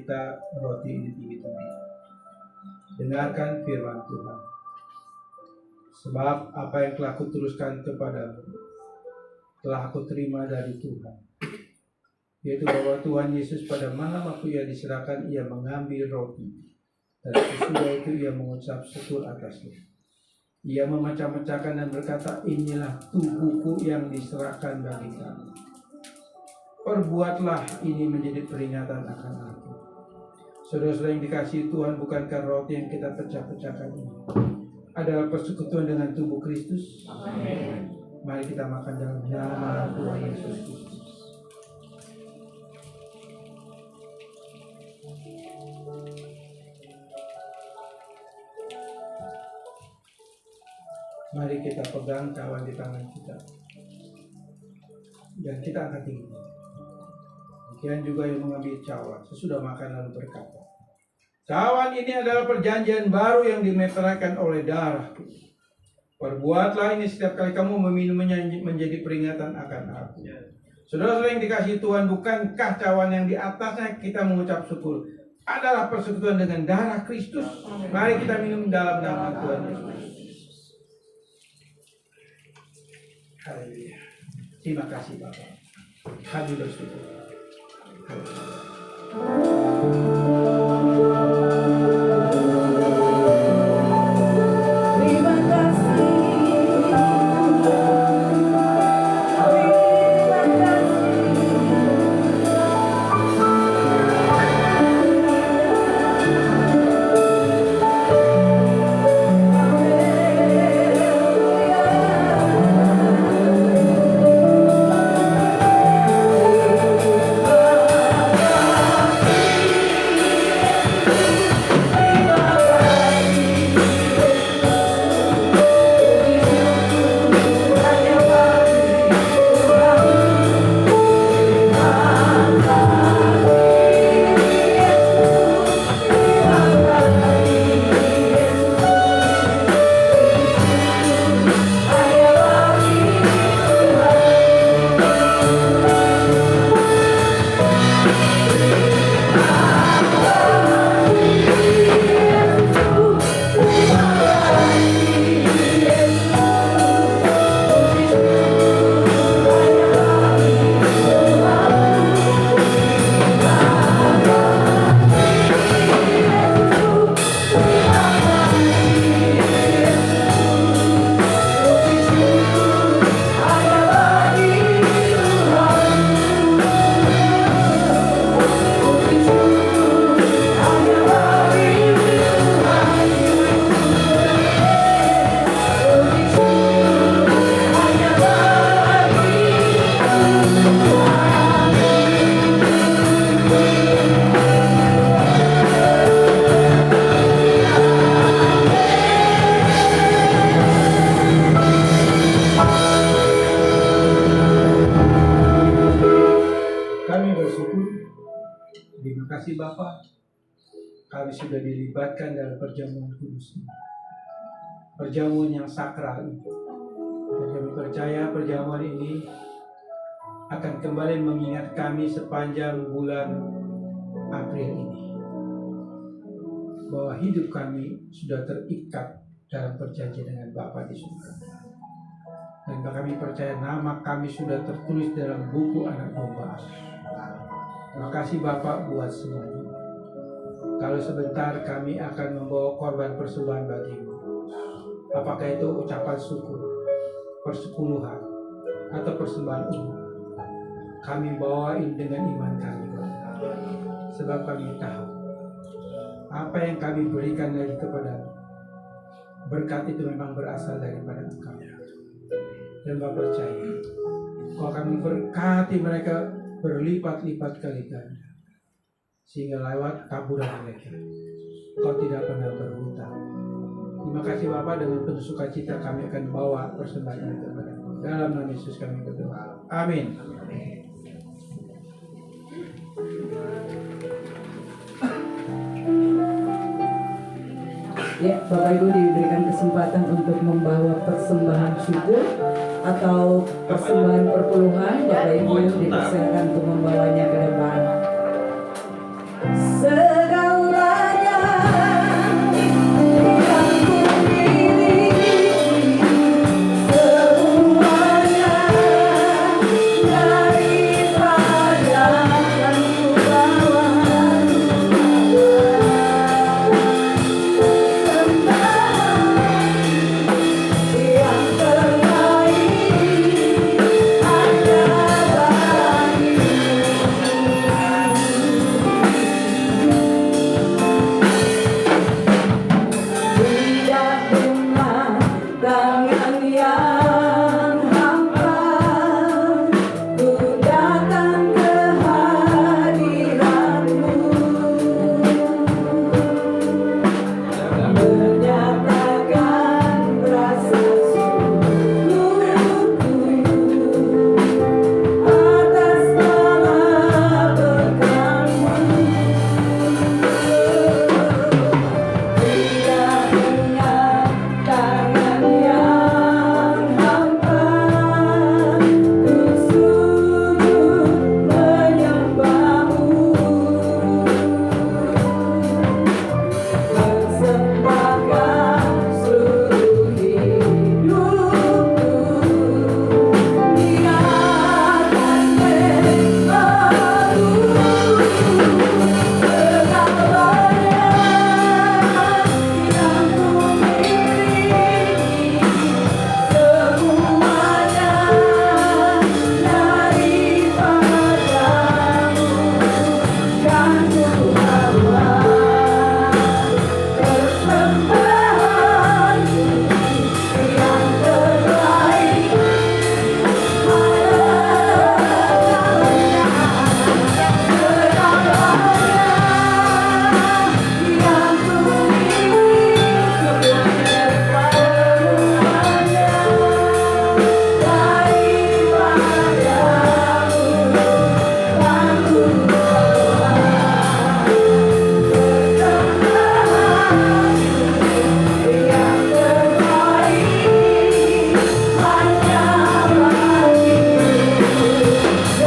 kita roti ini tinggi-tinggi. Dengarkan firman Tuhan. Sebab apa yang telah kuteruskan kepadamu telah aku terima dari Tuhan, yaitu bahwa Tuhan Yesus pada malam waktu ia diserahkan, ia mengambil roti, dan sesudah itu ia mengucap syukur atasnya. Ia memecah-mecahkan dan berkata, inilah tubuhku yang diserahkan bagi kamu. Perbuatlah ini menjadi peringatan akan aku. Saudara-saudara yang dikasihi Tuhan, bukankah roti yang kita pecah-pecahkan ini adalah persekutuan dengan tubuh Kristus? Amin. Mari kita makan dalam nama Tuhan Yesus Kristus. Mari kita pegang cawan di tangan kita dan kita angkat tinggi. Demikian juga yang mengambil cawan sesudah makan lalu berkata, cawan ini adalah perjanjian baru yang dimeteraikan oleh darahku. Perbuatlah ini setiap kali kamu meminumnya menjadi peringatan akan aku. Saudara-saudara yang dikasihi Tuhan, bukankah cawan yang di atasnya kita mengucap syukur adalah persekutuan dengan darah Kristus? Mari kita minum dalam nama Tuhan Yesus. Haleluya. Terima kasih Bapak. Kami bersyukur. Terima kasih. kasih Bapa, kami sudah dilibatkan dalam perjamuan kudus ini. Perjamuan yang sakral ini. Dan kami percaya perjamuan ini akan kembali mengingat kami sepanjang bulan April ini, bahwa hidup kami sudah terikat dalam perjanjian dengan Bapa di surga. Dan kami percaya nama kami sudah tertulis dalam buku anak domba. Terima kasih Bapak buat semuanya. Kalau sebentar kami akan membawa korban persembahan bagimu. Apakah itu ucapan syukur, persepuluhan, atau persembahan umum. Kami bawain dengan iman kami, Bapak. Sebab kami tahu apa yang kami berikan lagi kepadamu, berkat itu memang berasal daripada Engkau. Dan Bapak percaya Kau akan memberkati mereka berlipat-lipat kali ganda, sehingga lewat taburan mereka Kau tidak pernah berhutang. Terima kasih Bapak, dengan penuh sukacita kami akan bawa persembahan ini kepada-Mu. Dalam nama Yesus kami berdoa. Amin. Ya, Bapak Ibu diberikan kesempatan untuk membawa persembahan syukur atau persembahan perpuluhan. Bapak Ibu dipersilakan untuk membawanya ke depan. segalanya yang ku miliki, semuanya daripada yang ku bawa. Yang terbaik ada tidak dengan tangan yang hampa, ku datang ke hadiratmu, menyatakan rasa syukurku atas segala berkat-Mu. Tidak dengan tangan yang hampa, ku sujud menyembah-Mu, persembahkan seluruh hidupku di atas sembah-Mu. Segalanya yang ku miliki, semuanya daripada-Mu kan ku bawa. Persembahanku yang terbaik yang ku miliki, semuanya daripada-Mu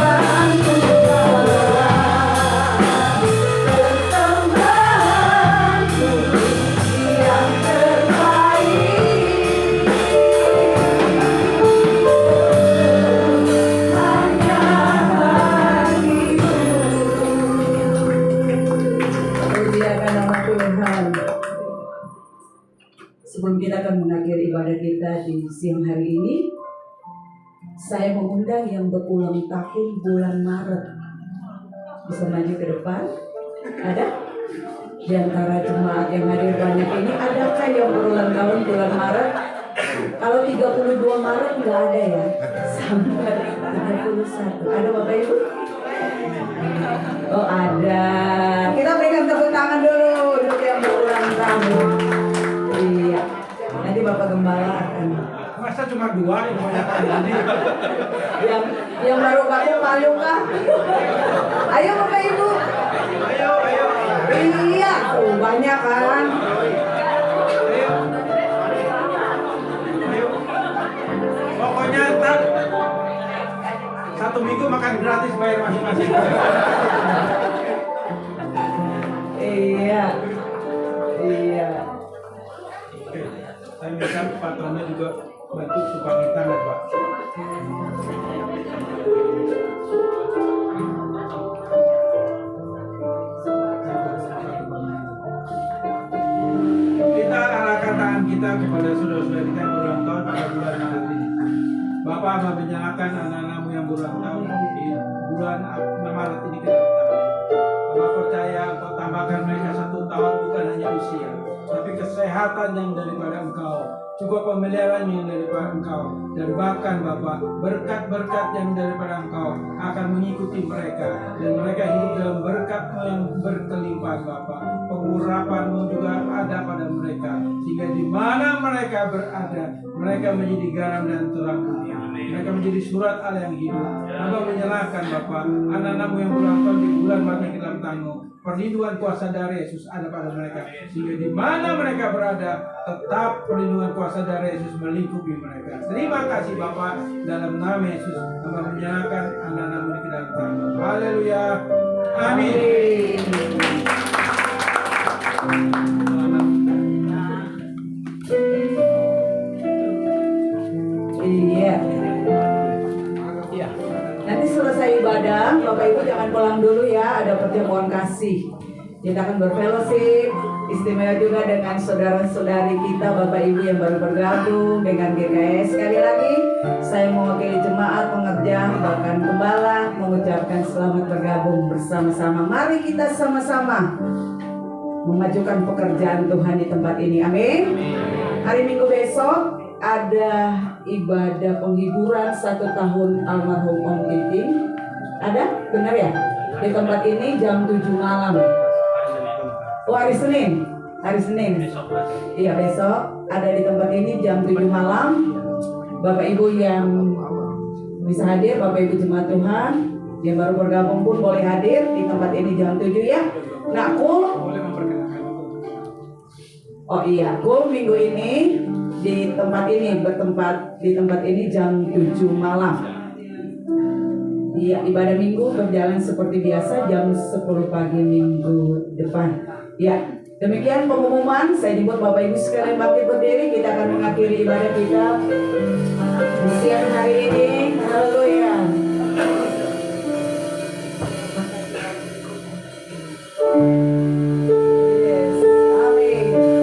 kan ku bawa. Persembahanku yang terbaik hanya bagi-Mu kan ku bawa. Persembahanku yang terbaik hanya bagi-Mu. Muliakan nama Tuhan. Sebelum kita akan mengakhiri ibadah kita di siang hari ini, saya mengundang yang berulang tahun bulan Maret. Bisa maju ke depan? Ada? Di antara jemaat yang hadir banyak ini, adakah yang berulang tahun bulan Maret? Kalau 32 Maret nggak ada ya? Sampai 31. Ada Bapak Ibu? Oh ada. Kita berikan tepuk tangan dulu untuk yang berulang tahun. Iya. Nanti Bapak Gembala akan Masa cuma 2 yang banyak ini? yang baru kamu malu kah? Ayo Bapak Ibu. Ayo. Iya, tuh banyak kan. Pokoknya ntar 1 minggu makan gratis bayar masing-masing. Iya. Oke, saya minta patronnya juga bantu supaya tangan Pak. Kita arahkan tangan kita kepada saudara-saudara kita yang berulang tahun pada bulan Maret ini. Bapak menyalakan anak-anakmu yang berulang tahun di bulan Maret ini ke depan. Bapak percaya Engkau tambahkan mereka 1 tahun bukan hanya usia, tapi kesehatan yang daripada Engkau, juga pemeliharaan yang daripada Engkau, dan bahkan Bapak berkat-berkat yang daripada Engkau akan mengikuti mereka, dan mereka hidup dalam berkat-Mu yang berkelimpahan Bapak. Pengurapan-Mu juga ada pada mereka, sehingga di mana mereka berada, mereka menjadi garam dan terang dunia. Mereka menjadi surat Allah yang hidup. Hamba menyalahkan Bapak anak-anakmu yang berulang tahun di bulan Maret ke dalam tangan-Mu. Perlindungan kuasa darah Yesus ada pada mereka, sehingga di mana mereka berada tetap perlindungan kuasa darah Yesus melingkupi mereka. Terima kasih Bapak, dalam nama Yesus Hamba menyerahkan anak-anakmu ke dalam tangan. Haleluya. Amin. Nanti selesai ibadah, Bapak Ibu jangan pulang dulu ya, ada pertemuan kasih. Kita akan berfellowship, istimewa juga dengan saudara-saudari kita, Bapak Ibu yang baru bergabung dengan GKS. Sekali lagi, saya mewakili jemaat, pengerja, bahkan gembala mengucapkan selamat bergabung bersama-sama. Mari kita sama-sama memajukan pekerjaan Tuhan di tempat ini. Amin. Hari Minggu besok ada ibadah penghiburan 1 tahun almarhum Om Titing. Ada? Benar ya? Di tempat ini jam 7 malam. Oh, hari Senin. Hari Senin. Iya, besok ada di tempat ini jam 7 malam. Bapak Ibu yang bisa hadir, Bapak Ibu jemaat Tuhan yang baru bergabung pun boleh hadir di tempat ini jam 7 ya. Nah, oh iya, minggu ini di tempat ini bertempat di tempat ini jam 7 malam. Iya, ibadah minggu berjalan seperti biasa jam 10 pagi minggu depan. Ya, demikian pengumuman. Saya jemput Bapak Ibu sekalian bangkit berdiri. Kita akan mengakhiri ibadah kita di siang hari ini. Haleluya. Yes, amin.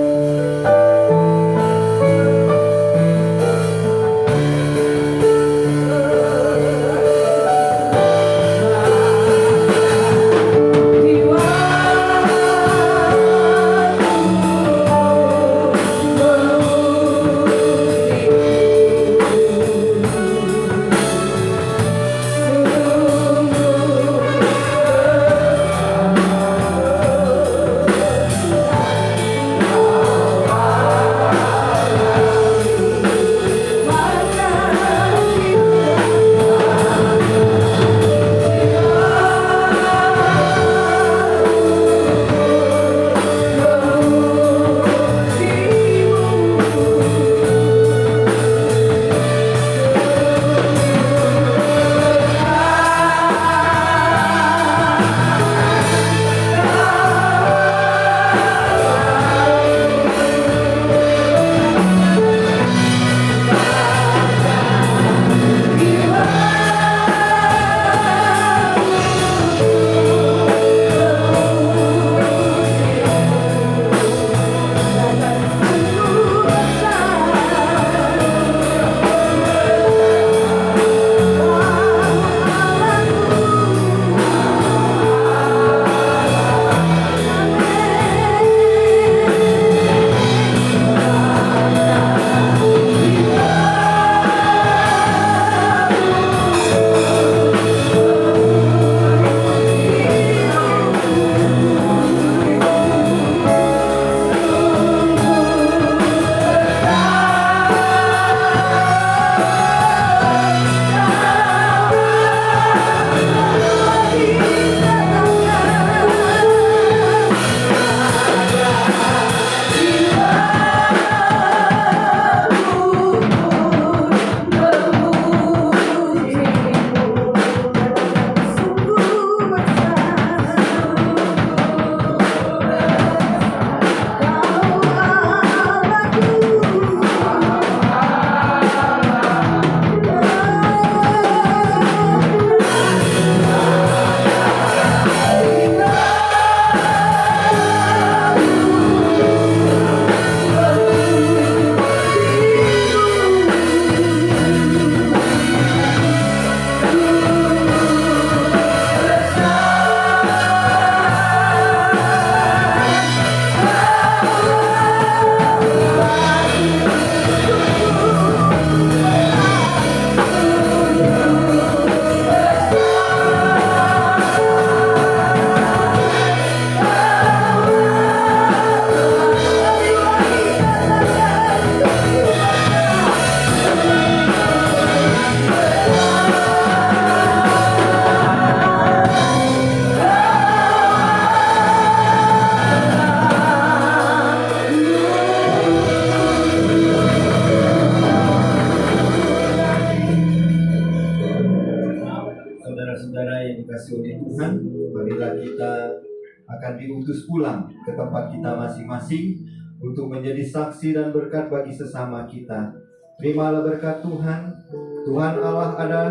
akan diutus pulang ke tempat kita masing-masing untuk menjadi saksi dan berkat bagi sesama kita. Terimalah berkat Tuhan. Tuhan Allah ada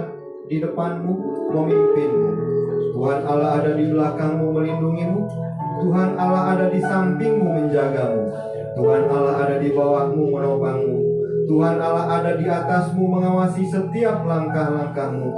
di depanmu, memimpinmu. Tuhan Allah ada di belakangmu, melindungimu. Tuhan Allah ada di sampingmu, menjagamu. Tuhan Allah ada di bawahmu, menopangmu. Tuhan Allah ada di atasmu, mengawasi setiap langkah-langkahmu.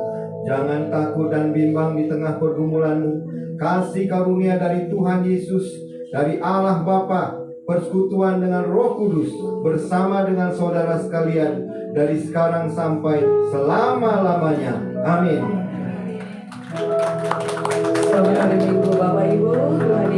Jangan takut dan bimbang di tengah pergumulanmu. Kasih karunia dari Tuhan Yesus, dari Allah Bapa, persekutuan dengan Roh Kudus, bersama dengan saudara sekalian, dari sekarang sampai selama-lamanya. Amin. Selamat hari Minggu Bapak Ibu. Tuhan